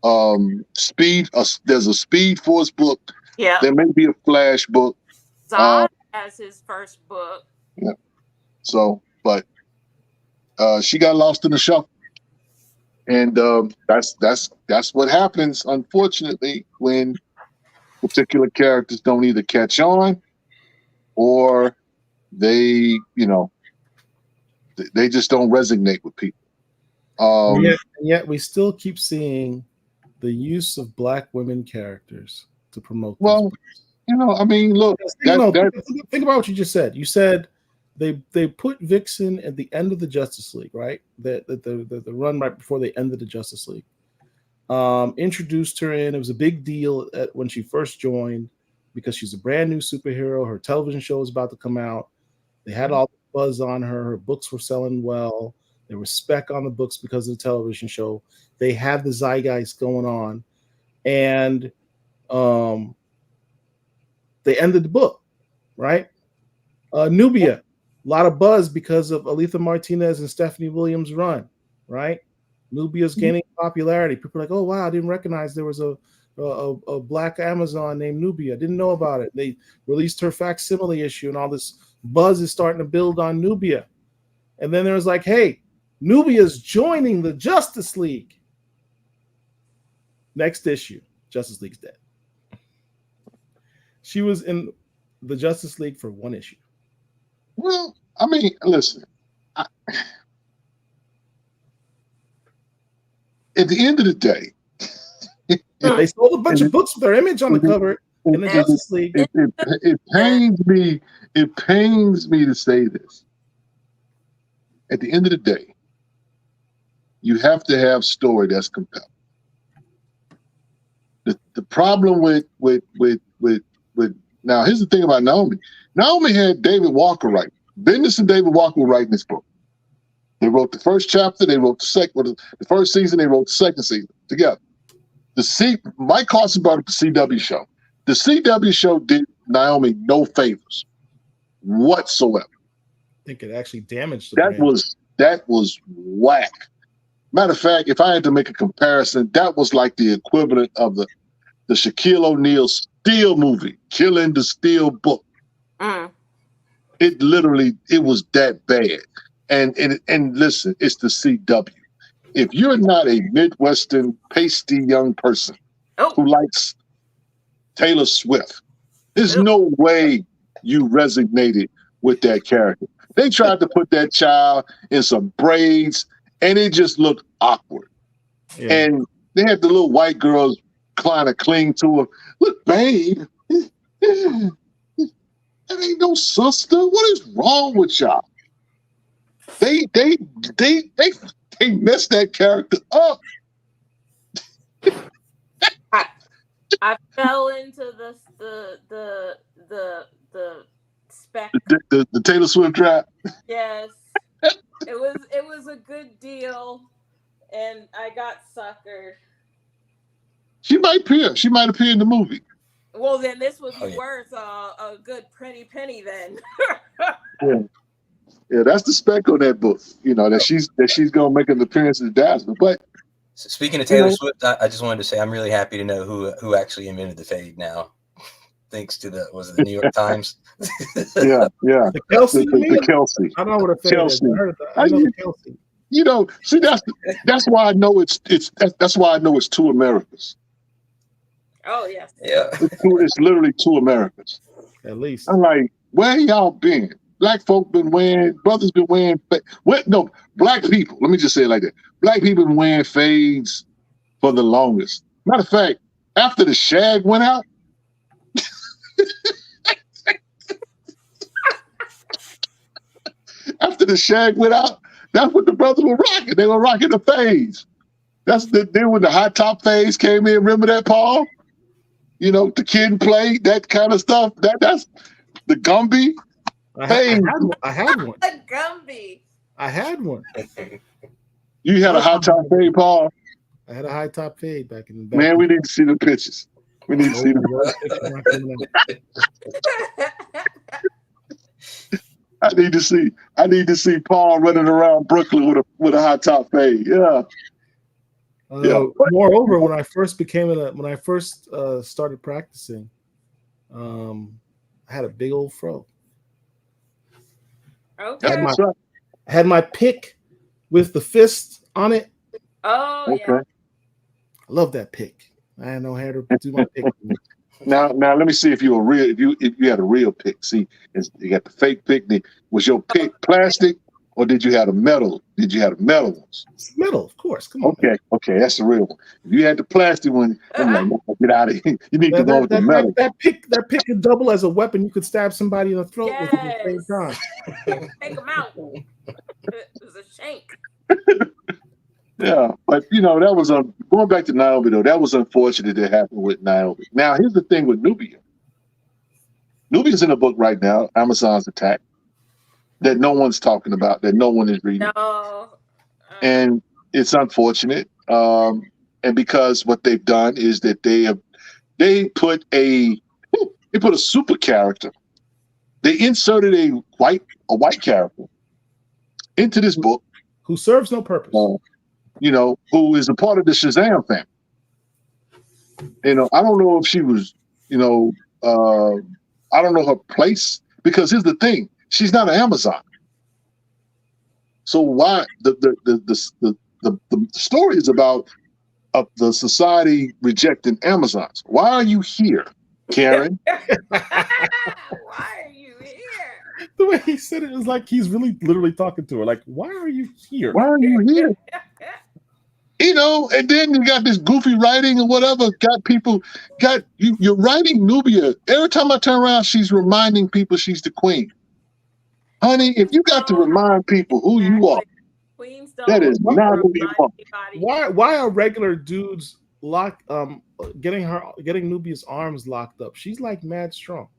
There's a Speed Force book. Yeah. There may be a Flash book. Zod has his first book. Yeah. So, but she got lost in the shuffle, and that's what happens, unfortunately, when particular characters don't either catch on or they just don't resonate with people. And yet we still keep seeing the use of Black women characters to promote. Well, I mean, look. Think about what you just said. You said they put Vixen at the end of the Justice League, right? The run right before they ended the Justice League. Introduced her in. It was a big deal when she first joined because she's a brand new superhero. Her television show was about to come out. They had all the buzz on her. Her books were selling well. There was spec on the books because of the television show. They had the zeitgeist going on, and they ended the book, right? Nubia, a lot of buzz because of Aletha Martinez and Stephanie Williams' run, right? Nubia's gaining popularity. People are like, oh, wow, I didn't recognize there was a Black Amazon named Nubia. Didn't know about it. They released her facsimile issue, and all this buzz is starting to build on Nubia. And then there was like, hey, Nubia's joining the Justice League. Next issue, Justice League's dead. She was in the Justice League for one issue. Well, I mean, listen. At the end of the day, they sold a bunch of books with her image on the cover in the Justice League. It pains me. It pains me to say this. At the end of the day, you have to have story that's compelling. The problem with now, here's the thing about Naomi. Naomi had David Walker writing. Bendis and David Walker were writing this book. They wrote the first chapter. They wrote the first season. They wrote the second season together. Mike Carson brought up the CW show. The CW show did Naomi no favors whatsoever. I think it actually damaged the brand. That was whack. Matter of fact, if I had to make a comparison, that was like the equivalent of the Shaquille O'Neal Steel movie, Killing the Steel Book. It was that bad. And listen, it's the CW. If you're not a Midwestern pasty young person who likes Taylor Swift, there's no way you resonated with that character. They tried to put that child in some braids, and it just looked awkward. Yeah. And they had the little white girls trying to cling to her. Look, babe, that ain't no sister. What is wrong with y'all? They messed that character up. I fell into the spec. The Taylor Swift trap. Yes, it was a good deal, and I got suckered. She might appear. She might appear in the movie. Well, then this would be worth a good pretty penny then. Yeah, that's the spec on that book. You know that she's gonna make an appearance in Dazzler. But speaking of Taylor Swift, I just wanted to say I'm really happy to know who actually invented the fade now, thanks to the New York Times. yeah. The Kelsey. The Kelsey. I don't know what a fade is. I know the Kelsey. You know, see that's why I know that's why I know it's two Americas. Oh yes. Yeah. It's literally two Americas. At least. I'm like, where y'all been? Black folk been wearing, brothers been wearing, black people, let me just say it like that. Black people been wearing fades for the longest. Matter of fact, after the shag went out, that's what the brothers were rocking. They were rocking the fades. Then when the high top fades came in, remember that, Paul? You know, the Kid and Play, that kind of stuff. That's the Gumby. I had one. The Gumby. I had one. You had a high top fade, Paul. I had a high top fade back in the back. Man, we need to see the pictures. We need to see them. I need to see Paul running around Brooklyn with a high top fade. Yeah. Moreover, when I first started practicing, I had a big old fro. Okay. I had my pick with the fist on it. Oh, okay. yeah. I love that pick. I had no hair to do my pick. Now let me see if you had a real pick. See, you got the fake pick. Was your pick plastic or did you have a metal? Did you have a metal ones? It's metal, of course. Come on. Okay, that's the real one. If you had the plastic one, I'm like, no, get out of here. You need to go with the metal. That pick could double as a weapon. You could stab somebody in the throat with it at the same time. Take them out. It was a shank. Yeah, but that was going back to Niobe though. That was unfortunate that happened with Niobe. Now here's the thing with Nubia. Nubia's in a book right now, Amazon's Attack, that no one's talking about, that no one is reading. No. And it's unfortunate. And because what they've done is that they put a super character. They inserted a white character into this book who serves no purpose. Who is a part of the Shazam family. I don't know if she was, I don't know her place, because here's the thing, she's not an Amazon. So why the story is about the society rejecting Amazons. Why are you here, Karen? Why are you here? The way he said it was like he's really literally talking to her. Like, why are you here? Why are you here? And then you got this goofy writing or whatever. You're writing Nubia. Every time I turn around, she's reminding people she's the queen. Honey, if you got to remind people who you are, that is not who you are. Why are regular dudes getting Nubia's arms locked up? She's like mad strong.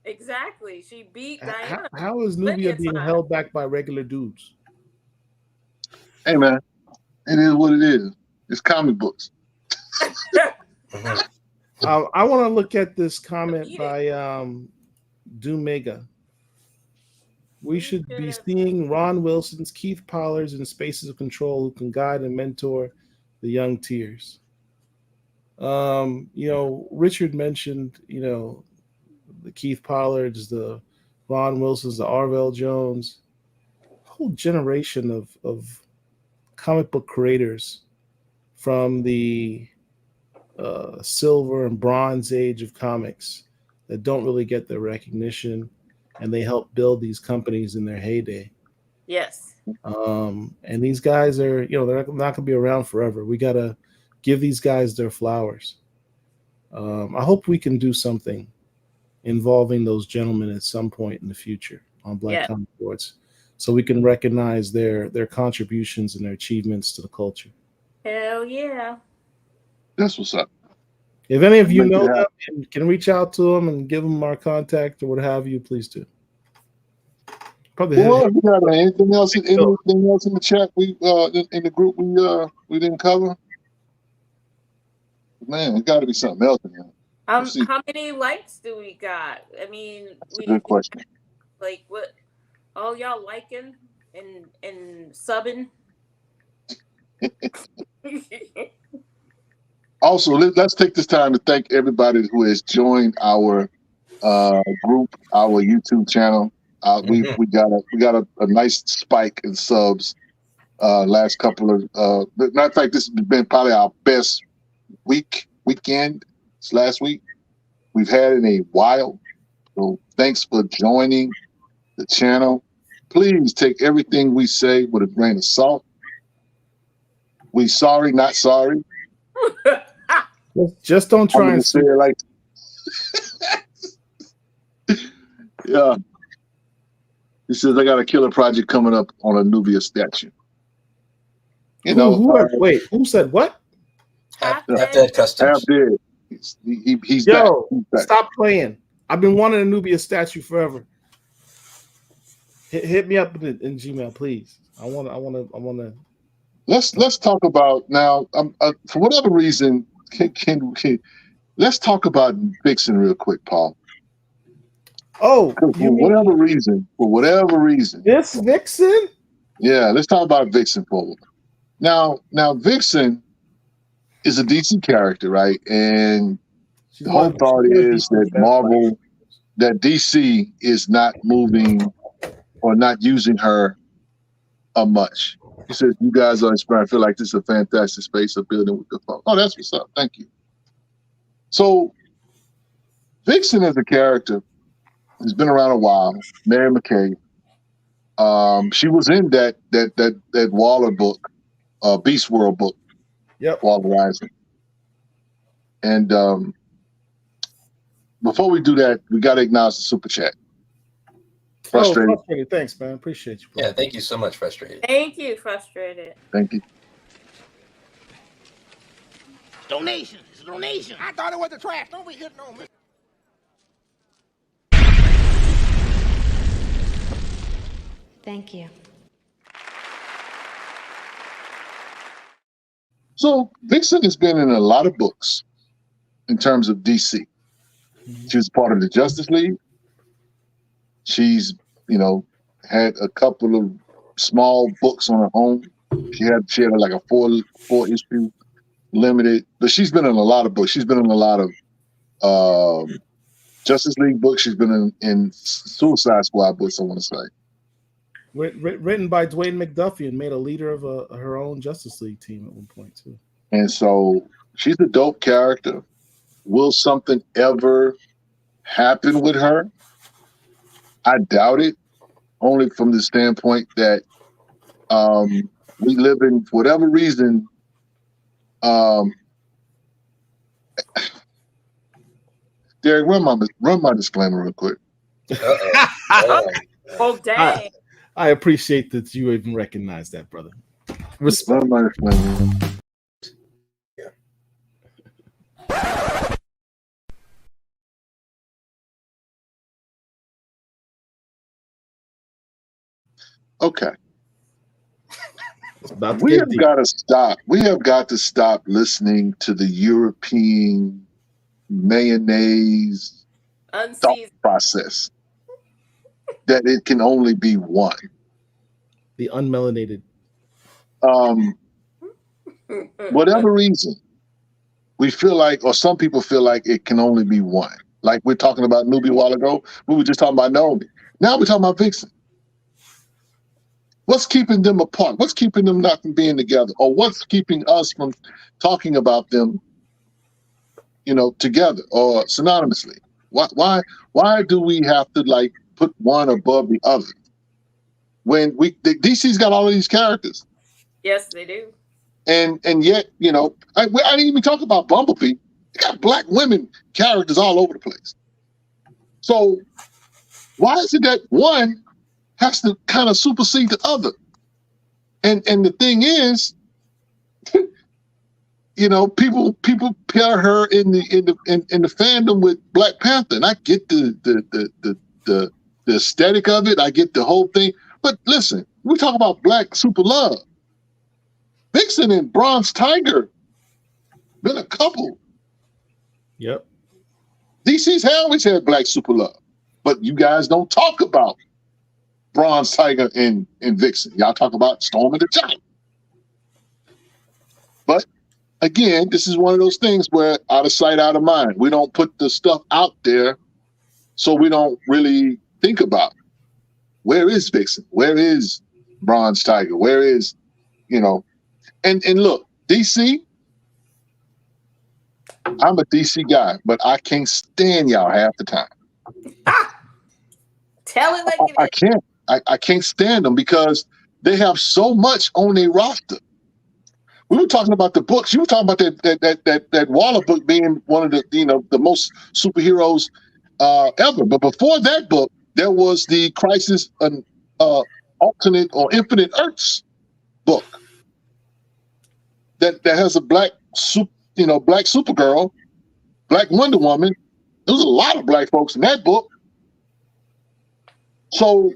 Exactly. She beat Diana. How is Nubia being held back by regular dudes? Hey man, it is what it is. It's comic books. I want to look at this comment by Doomega. We should be seeing Ron Wilson's, Keith Pollard's, and Spaces of Control who can guide and mentor the young tiers. Richard mentioned, the Keith Pollards, the Ron Wilsons, the Arvell Jones, a whole generation of comic book creators from the silver and bronze age of comics that don't really get their recognition, and they help build these companies in their heyday. Yes. And these guys are, they're not going to be around forever. We got to give these guys their flowers. I hope we can do something involving those gentlemen at some point in the future on Black Comic Boards, so we can recognize their contributions and their achievements to the culture. Hell yeah. That's what's up. If any of you know them and can reach out to them and give them our contact or what have you, please do. Probably. Well, you got anything else in the chat in the group we didn't cover? Man, it got to be something else in there. How many likes do we got? I mean, good question. Like what? All y'all liking and subbing. Also, let's take this time to thank everybody who has joined our group, our YouTube channel. We got a nice spike in subs last couple of. Matter of fact, this has been probably our best weekend. It's last week we've had in a while. So thanks for joining the channel. Please take everything we say with a grain of salt. We sorry, not sorry. Just don't try and say it like. Yeah. He says, I got a killer project coming up on a Nubia statue. Who said what? Half Dead Customs. Half Dead. He's Yo, back. Stop playing. I've been wanting a Nubia statue forever. Hit me up in Gmail, please. I want to let's talk about now. For whatever reason, let's talk about Vixen real quick, Paul. Oh, For whatever reason, this Vixen? yeah. Let's talk about Vixen forward. Now, Vixen is a DC character, right? And the whole thought is that Marvel, that DC is not moving or not using her much. He says, "You guys are inspired. I feel like this is a fantastic space of building with the phone." Oh, that's what's up. Thank you. So, Vixen as a character has been around a while. Mary McKay. She was in that Waller book, Beast World book. Yep. Waller Rising. And before we do that, we got to acknowledge the super chat. Frustrated. Oh, frustrated. Thanks, man. Appreciate you, bro. Yeah, thank you so much, Frustrated. Thank you, Frustrated. Thank you. Donation. It's a donation. I thought it was the trash. Don't be hitting on me. Thank you. So Vixen has been in a lot of books in terms of DC. She was part of the Justice League. She's, had a couple of small books on her own. She had like a four issue limited, but she's been in a lot of books. She's been in a lot of Justice League books. She's been in Suicide Squad books, I want to say. Written by Dwayne McDuffie and made a leader of her own Justice League team at one point too. And so she's a dope character. Will something ever happen with her? I doubt it, only from the standpoint that we live in, for whatever reason, Derek, run my disclaimer real quick. Oh, dang. I appreciate that you even recognize that, brother. Respect. Run my disclaimer. Okay. We have got to stop. We have got to stop listening to the European mayonnaise thought process that it can only be one. The unmelanated. Whatever reason, we feel like, or some people feel like it can only be one. Like we're talking about Newbie a while ago. We were just talking about Naomi. Now we're talking about Vixen. What's keeping them apart? What's keeping them not from being together? Or what's keeping us from talking about them, together or synonymously? Why do we have to put one above the other? When DC's got all of these characters. Yes, they do. And yet, I didn't even talk about Bumblebee. They got Black women characters all over the place. So why is it that one has to kind of supersede the other? And the thing is, people pair her in the fandom with Black Panther, and I get the aesthetic of it. I get the whole thing. But listen, we talk about Black super love. Vixen and Bronze Tiger been a couple. Yep. DC's always had Black super love, but you guys don't talk about Bronze Tiger and Vixen. Y'all talk about Storm of the Giant. But again, this is one of those things where out of sight, out of mind. We don't put the stuff out there, so we don't really think about it. Where is Vixen? Where is Bronze Tiger? Where is, and look, DC, I'm a DC guy, but I can't stand y'all half the time. Tell it like it is. I can't. I can't stand them because they have so much on their roster. We were talking about the books. You were talking about that Waller book being one of the most superheroes ever. But before that book, there was the Crisis Alternate or Infinite Earths book that has a black Supergirl, Black Wonder Woman. There was a lot of Black folks in that book. So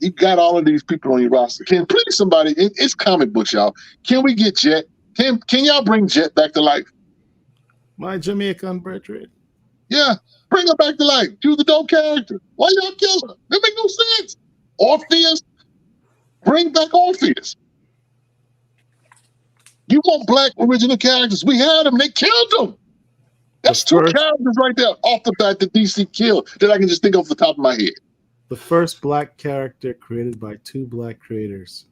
You got all of these people on your roster. Can please somebody? It's comic books, y'all. Can we get Jet? Can y'all bring Jet back to life? My Jamaican brethren. Yeah, bring her back to life. She was a dope character. Why y'all kill her? That make no sense. Orpheus, bring back Orpheus. You want black original characters? We had them. They killed them. That's two characters right there off the bat that DC killed that I can just think off the top of my head. The first black character created by two black creators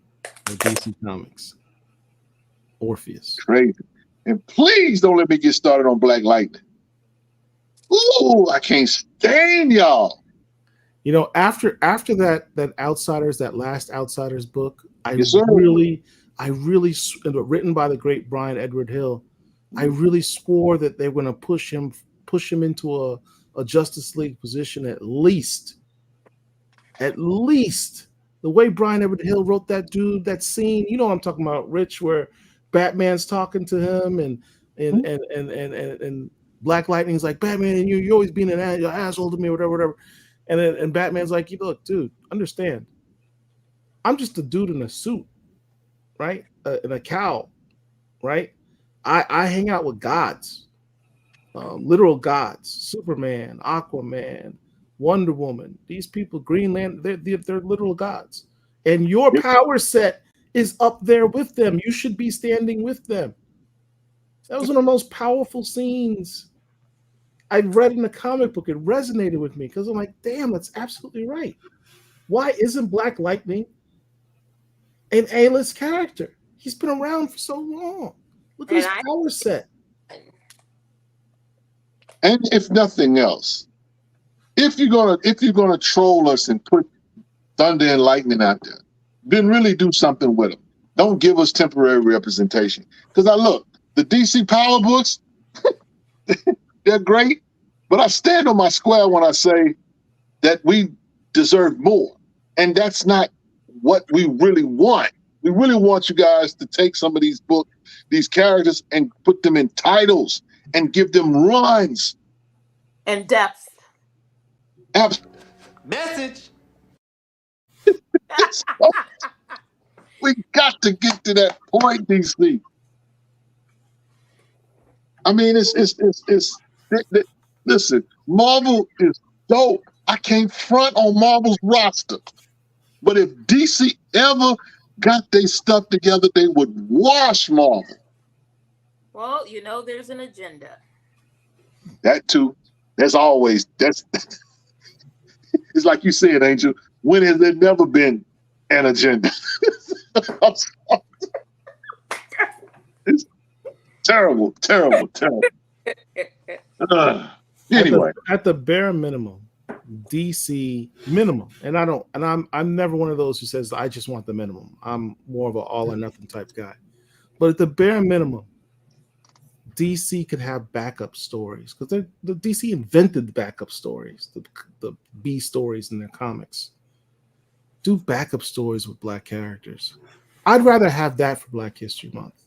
of DC Comics. Orpheus. Crazy. And please don't let me get started on Black Lightning. Ooh, I can't stand y'all. You know, after that Outsiders, that last Outsiders book, Yes, I really written by the great Brian Edward Hill. I really swore that they were going to push him into a Justice League position at least. At least the way Brian Edward Hill wrote that dude, that scene, you know what I'm talking about, Rich, where Batman's talking to him and Black Lightning's like, Batman, and you're always being an asshole to me, whatever. And Batman's like, look, dude, understand. I'm just a dude in a suit, right? In a cowl, right? I hang out with gods, literal gods, Superman, Aquaman, Wonder Woman. These people, Green Lantern, they're literal gods. And your power set is up there with them. You should be standing with them. That was one of the most powerful scenes I read in a comic book. It resonated with me because I'm like, damn, that's absolutely right. Why isn't Black Lightning an A-list character? He's been around for so long. Look at his power set. And if nothing else, if you're gonna troll us and put Thunder and Lightning out there, then really do something with them. Don't give us temporary representation. Because the DC Power books, they're great, but I stand on my square when I say that we deserve more. And that's not what we really want. We really want you guys to take some of these books, these characters, and put them in titles and give them runs. And depth. Absolutely. Message. We got to get to that point, DC. I mean, listen, Marvel is dope. I can't front on Marvel's roster. But if DC ever got their stuff together, they would wash Marvel. Well, you know, there's an agenda. That too. It's like you said, Angel. When has there never been an agenda? It's terrible. Anyway, at the bare minimum, DC minimum, and I'm never one of those who says I just want the minimum. I'm more of an all or nothing type guy. But at the bare minimum, DC could have backup stories because the DC invented the backup stories, the B stories in their comics. Do backup stories with Black characters. I'd rather have that for Black History Month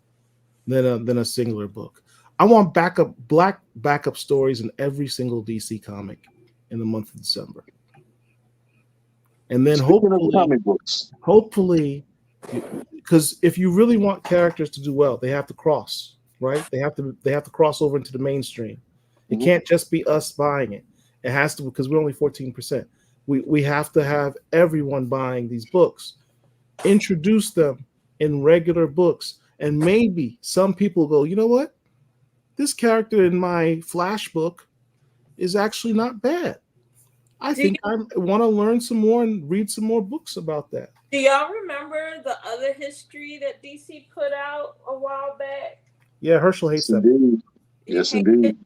than a singular book. I want Black backup stories in every single DC comic in the month of December. And then hopefully, because if you really want characters to do well, they have to cross, right? They have to cross over into the mainstream. It can't just be us buying it. It has to, because we're only 14%. We have to have everyone buying these books. Introduce them in regular books. And maybe some people go, you know what? This character in my Flash book is actually not bad. I think I want to learn some more and read some more books about that. Do y'all remember the other history that DC put out a while back? Yeah, Herschel hates that. Yes, indeed.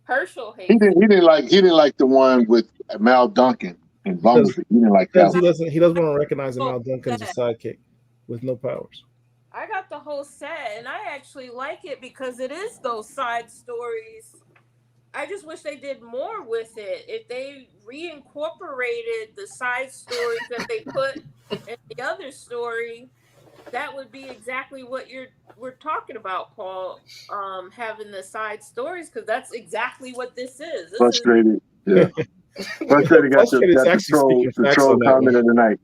Herschel hates He didn't like the one with Mal Duncan and Bumblebee. He didn't like that. He doesn't want to recognize Mal Duncan as a sidekick with no powers. I got the whole set, and I actually like it because it is those side stories. I just wish they did more with it. If they reincorporated the side stories that they put in the other story, that would be exactly what we're talking about, Paul. Having the side stories, because that's exactly what this is. Frustrated. Yeah. Frustrated got the troll comment of the night.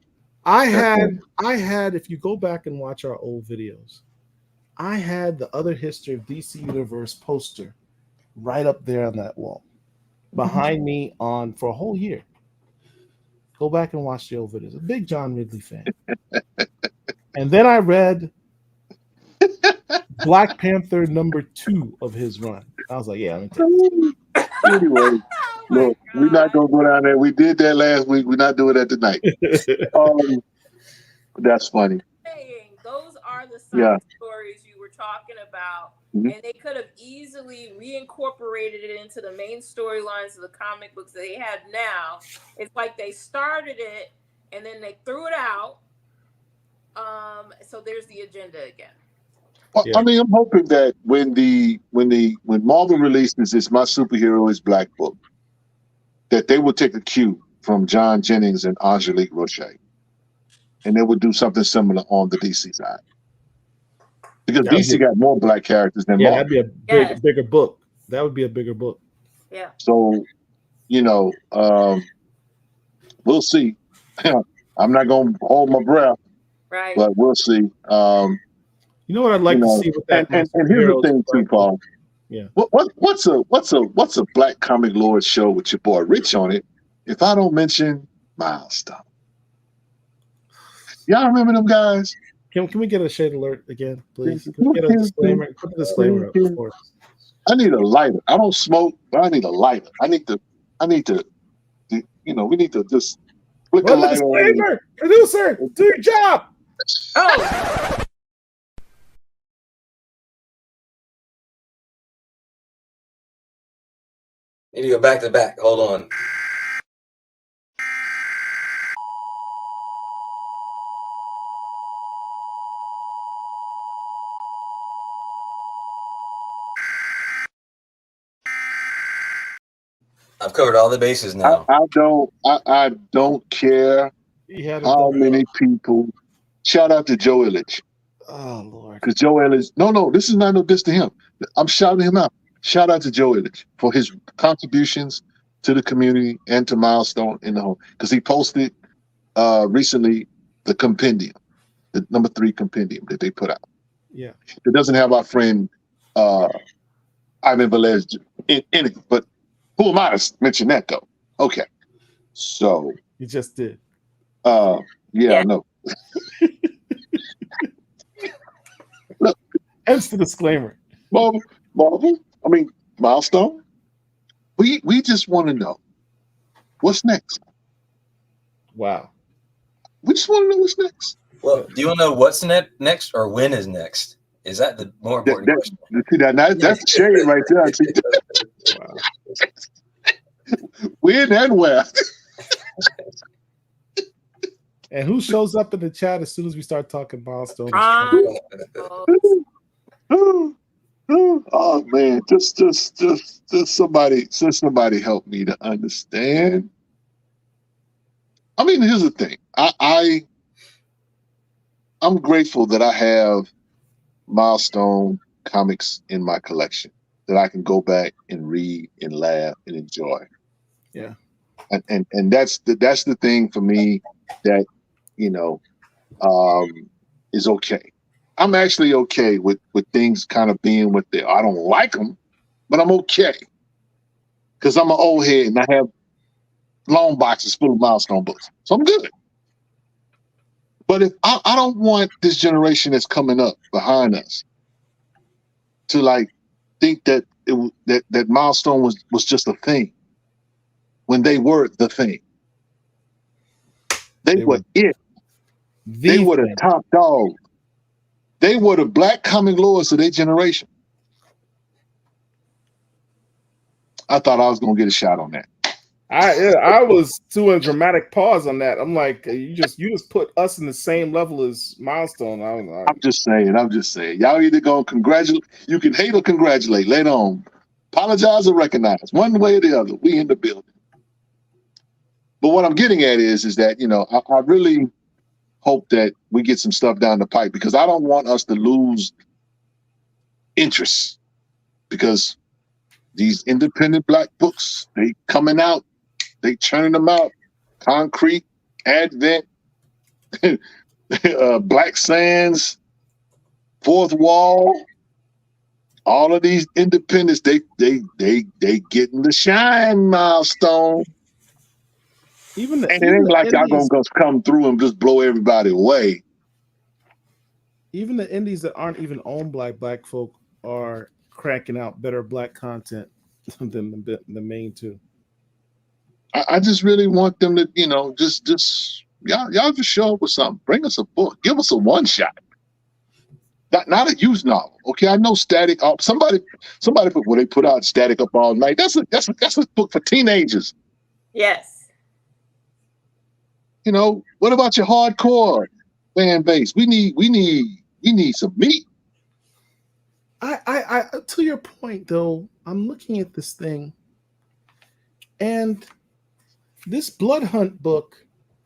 I had, if you go back and watch our old videos, I had the Other History of DC Universe poster right up there on that wall behind me for a whole year. Go back and watch the old videos. A big John Ridley fan. And then I read Black Panther #2 of his run. I was like, yeah, let me take it. Anyway, look, we're not gonna go down there. We did that last week. We're not doing that tonight. That's funny. Those are the side stories you were talking about, and they could have easily reincorporated it into the main storylines of the comic books that they have now. It's like they started it and then they threw it out. So there's the agenda again. Well, I mean, I'm hoping that when Marvel releases this My Superhero is Black book, that they will take a cue from John Jennings and Angelique Roche, and they would do something similar on the DC side. Because DC got more black characters than Marvel. That'd be a bigger book. That would be a bigger book. Yeah. So, we'll see. I'm not going to hold my breath, right? But we'll see. You know what I'd like to see with that? And here's the thing too, Paul. Yeah. What's a Black Comic Lord show with your boy Rich on it? If I don't mention Milestone. Y'all remember them guys? Can we get a shade alert again, please? Can we get a disclaimer? Put a disclaimer up for us. I need a lighter. I don't smoke, but I need a lighter. I need to. We need to just flick a lighter. Disclaimer, producer, do your job. Oh. Need to go back to back. Hold on. I've covered all the bases now. I don't care how many people. Shout out to Joe Illich. Oh Lord. Because Joe Illich. No, this is not no diss to him. I'm shouting him out. Shout out to Joe Illich for his contributions to the community and to Milestone in the home. Because he posted recently the compendium, the #3 compendium that they put out. Yeah. It doesn't have our friend Ivan Velez in it, but who am I to mention that though? Okay. So you just did. I know. Look. Hence the disclaimer. Marvel, I mean Milestone. We just want to know what's next. Wow. We just want to know what's next. Well, do you want to know what's next or when is next? Is that the more important question? That's the shade right there. Wow. When and where? And who shows up in the chat as soon as we start talking Milestone? Oh man, just somebody help me to understand. I mean, here's the thing. I'm grateful that I have Milestone comics in my collection that I can go back and read and laugh and enjoy. Yeah. And that's the thing for me that, is okay. I'm actually okay with things kind of being what they are. I don't like them, but I'm okay. Because I'm an old head and I have long boxes full of Milestone books. So I'm good. But if I don't want this generation that's coming up behind us to think that that Milestone was just a thing when they were the thing. They were it. They were the top dog. They were the Black comic lords of their generation. I thought I was gonna get a shot on that. I was doing a dramatic pause on that. I'm like, you just put us in the same level as Milestone. I'm just saying. Y'all either gonna congratulate, you can hate or congratulate later on. Apologize or recognize. One way or the other. We in the building. But what I'm getting at is that, I really hope that we get some stuff down the pipe because I don't want us to lose interest because these independent Black books, they coming out, they churning them out. Concrete, Advent, Black Sands, Fourth Wall, all of these independents, they getting the shine, Milestone. Even the, And it even ain't the like y'all indies, gonna come through and just blow everybody away. even the indies that aren't even owned by black folk are cranking out better black content than the main two. I just really want them to, just y'all just show up with something. Bring us a book. Give us a one shot. Not a used novel. Okay, I know Static Up. Somebody put they put out Static Up All Night. That's a book for teenagers. Yes. What about your hardcore fan base? We need some meat. I to your point though, I'm looking at this thing, and this Blood Hunt book,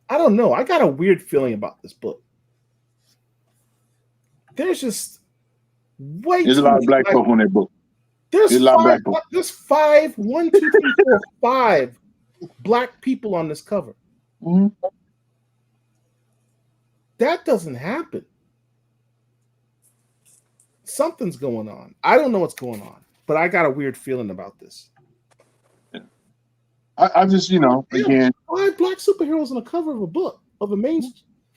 I don't know. I got a weird feeling about this book. There's just way There's too a lot much of black folk on that book. There's a lot of black folk. There's 5, 1, 2, 3, 4, 5 black people on this cover. Mm-hmm. That doesn't happen. Something's going on. I don't know what's going on, but I got a weird feeling about this. I just, again. 5 black superheroes on the cover of a book of a main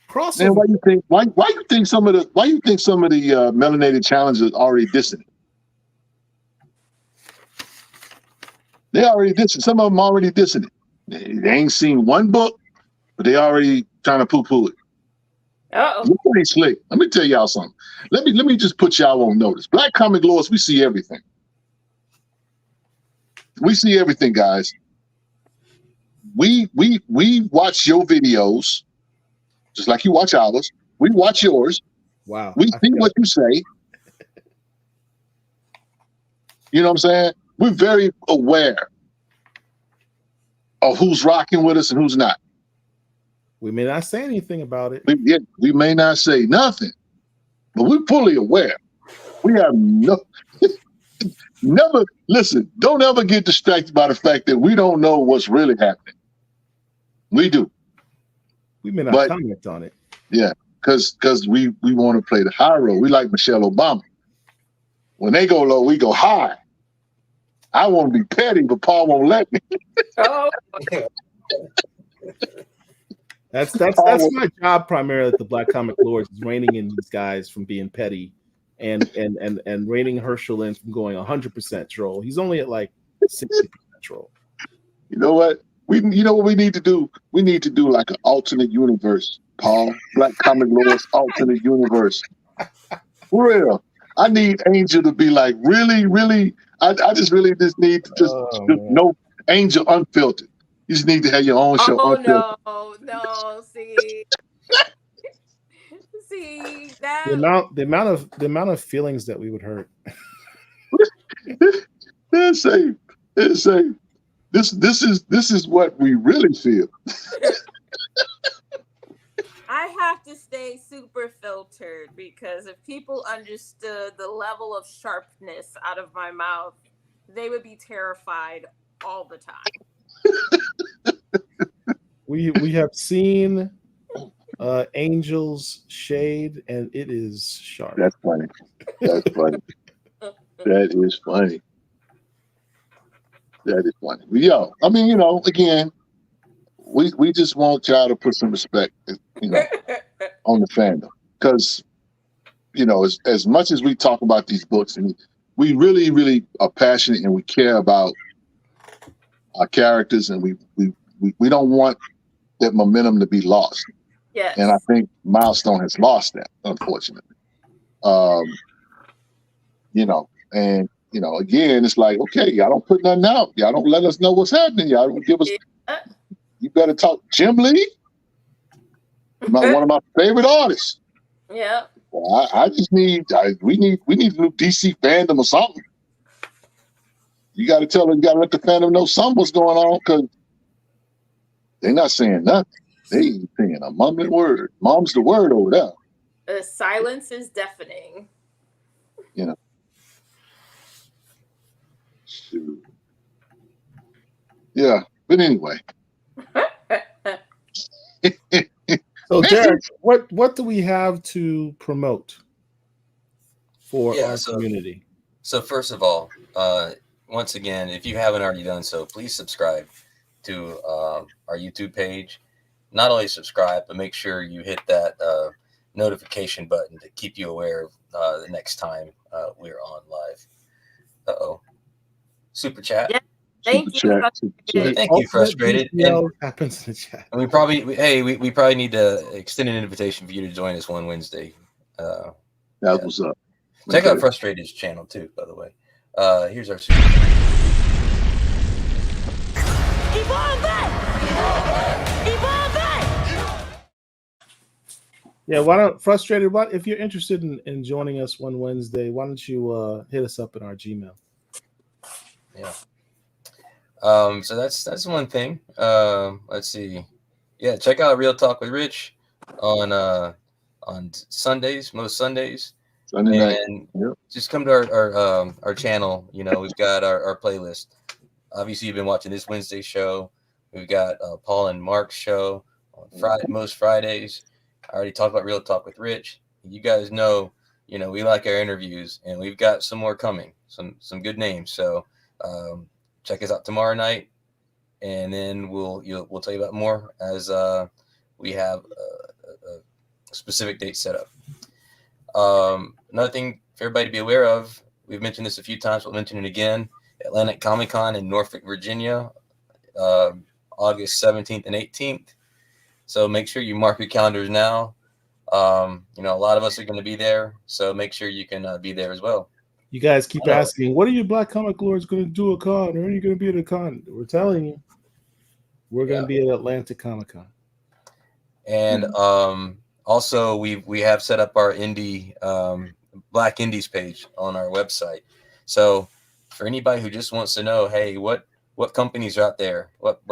crossover. Man, why you think some of the melanated challengers already dissing it? They already dissing. Some of them already dissing it. They ain't seen one book, but they already trying to poo-poo it. Uh-oh. You're pretty slick. Let me tell y'all something. Let me just put y'all on notice. Black comic lords, we see everything. We see everything, guys. We watch your videos, just like you watch ours. We watch yours. Wow. We see what you say. You know what I'm saying? We're very aware of who's rocking with us and who's not. We may not say anything about it. We may not say nothing, but we're fully aware. We have never listen. Don't ever get distracted by the fact that we don't know what's really happening. We do. We may not comment on it. Yeah, because we want to play the high road. We like Michelle Obama. When they go low, we go high. I want to be petty, but Paul won't let me. Oh. That's my job primarily at the Black Comic Lords, is reining in these guys from being petty and reining Herschel in from going 100% troll. He's only at like 60% troll. You know what? You know what we need to do? We need to do like an alternate universe, Paul. Black Comic Lords alternate universe. For real. I need Angel to be like, really, really. I just need to just no Angel unfiltered. You just need to have your own show. Oh no, see that The amount of feelings that we would hurt. It's safe. This is what we really feel. I have to stay super filtered, because if people understood the level of sharpness out of my mouth, they would be terrified all the time. We have seen Angel's shade, and it is sharp. That's funny. That is funny. That is funny. But yo, I mean, again, we just want y'all to put some respect, on the fandom, because, as much as we talk about these books, and we really, really are passionate and we care about our characters, and we don't want that momentum to be lost. Yes. And I think Milestone has lost that, unfortunately. Again, it's like, okay, y'all don't put nothing out. Y'all don't let us know what's happening. Y'all don't give us. You better talk. Jim Lee, one of my favorite artists. Yeah. Well, I just need. We need a new DC fandom or something. You got to tell them. You got to let the fandom know what's going on, because they're not saying nothing. They ain't saying a mumbling word. Mom's the word over there. The silence is deafening. Shoot. Yeah, but anyway. So, Message. Derek, what do we have to promote for Yeah, our so- community? So first of all, once again, if you haven't already done so, please subscribe to our YouTube page. Not only subscribe, but make sure you hit that notification button to keep you aware of the next time we're on live. Super chat. Yeah. Thank Super you. chat, super chat. Thank you, Frustrated. And Happens in the chat. we probably need to extend an invitation for you to join us one Wednesday. That's Yeah. what's up. Check Okay. out Frustrated's channel too, by the way. Here's our super. Yeah, why don't Frustrated? What if you're interested in joining us one Wednesday? Why don't you hit us up in our Gmail? Yeah. So that's one thing. Let's see. Yeah, check out Real Talk with Rich on Sundays, most Sundays. Sunday night. And Yep. just come to our channel. You know, we've got our playlist. Obviously, you've been watching this Wednesday show. We've got Paul and Mark's show on most Fridays. I already talked about Real Talk with Rich. You guys know, we like our interviews, and we've got some more coming. Some good names. So check us out tomorrow night, and then we'll tell you about more as we have a specific date set up. Another thing for everybody to be aware of, we've mentioned this a few times, we'll mention it again. Atlantic Comic Con in Norfolk, Virginia, August 17th and 18th. So make sure you mark your calendars now. A lot of us are going to be there, so make sure you can be there as well. You guys keep I know. asking, what are you Black Comic Lords going to do a con? Or are you going to be at a con? We're telling you, we're going to be at Atlantic Comic Con. And also, we have set up our indie Black Indies page on our website. So for anybody who just wants to know, hey, what companies are out there, what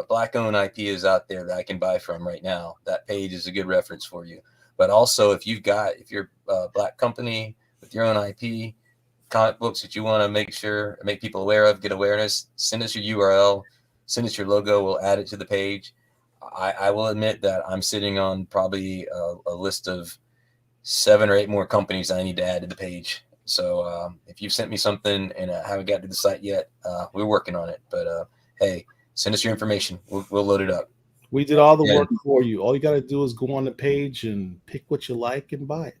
Black owned IP is out there that I can buy from right now, that page is a good reference for you. But also, if you're a Black company with your own IP, comic books that you want to make people aware of, get awareness, send us your URL, send us your logo, we'll add it to the page. I will admit that I'm sitting on probably a list of 7 or 8 more companies I need to add to the page. So if you've sent me something and I haven't got to the site yet, we're working on it. But hey, send us your information. We'll load it up. We did all the Yeah. work for you. All you got to do is go on the page and pick what you like and buy it.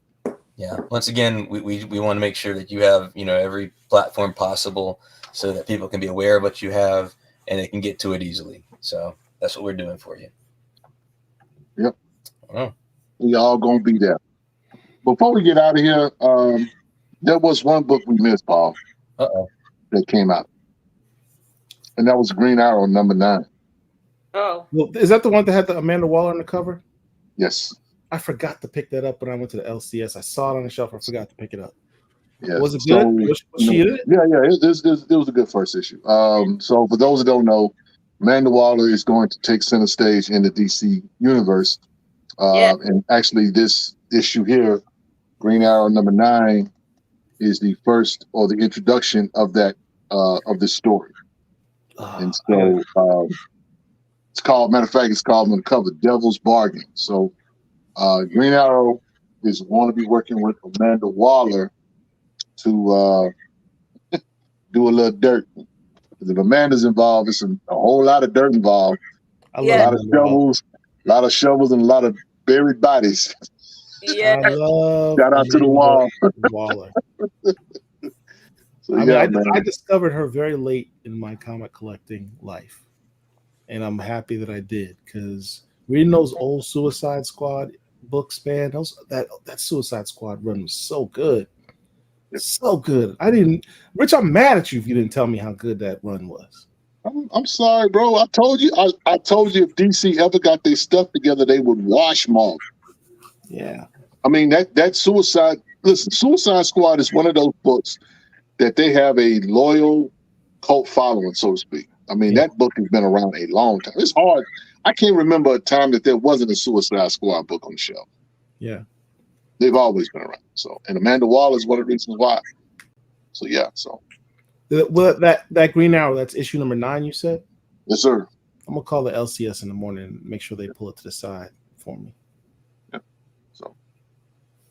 Yeah. Once again, we want to make sure that you have, every platform possible so that people can be aware of what you have and they can get to it easily. So that's what we're doing for you. Yep. Oh. We all gonna be there. Before we get out of here, there was one book we missed, Paul, that came out, and that was Green Arrow #9. Oh, Well, is that the one that had the Amanda Waller on the cover? Yes. I forgot to pick that up when I went to the LCS. I saw it on the shelf. I forgot to pick it up. Yeah. Was it good? Was she in it? Yeah. It was a good first issue. So for those that don't know, Amanda Waller is going to take center stage in the DC universe. And actually, this issue here, Green Arrow #9, is the first or the introduction of that of this story. And so it's called, matter of fact, it's called on the cover, Devil's Bargain. So Green Arrow is going to be working with Amanda Waller to do a little dirt. If Amanda's involved, it's a whole lot of dirt involved. I love A lot of Amanda Waller. shovels, and a lot of buried bodies. yeah. I love Shout out to the Amanda wall. Waller. So I yeah, mean, man. I discovered her very late in my comic collecting life, and I'm happy that I did, because reading those old Suicide Squad books, man, that Suicide Squad run was so good, so good. Rich, I'm mad at you if you didn't tell me how good that run was. I'm sorry, bro. I told you. I told you if DC ever got their stuff together, they would wash Marvel. Yeah, I mean that Suicide. Listen, Suicide Squad is one of those books that they have a loyal cult following, so to speak. I mean, that book has been around a long time. It's hard. I can't remember a time that there wasn't a Suicide Squad book on the shelf. yeah. They've always been around. So, and Amanda Waller is one of the reasons why. So yeah. So Well, that Green Arrow, that's issue #9. You said. yes, sir. I'm gonna call the LCS in the morning and make sure they pull it to the side for me.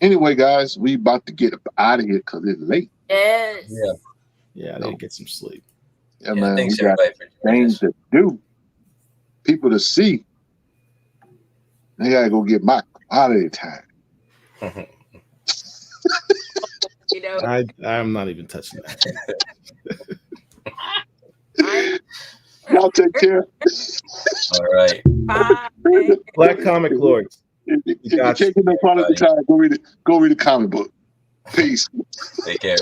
Anyway, guys, we about to get out of here because it's late. Yes. Yeah. Yeah, I need to get some sleep. Yeah, Yeah, man. thanks We got everybody for joining things us. to do, people to see. I gotta go get my quality time. You know, I'm not even touching that. Y'all take care. All right. bye. Black Comic Lords. If you got can't get no quality time, go read a comic book. Peace. Take care.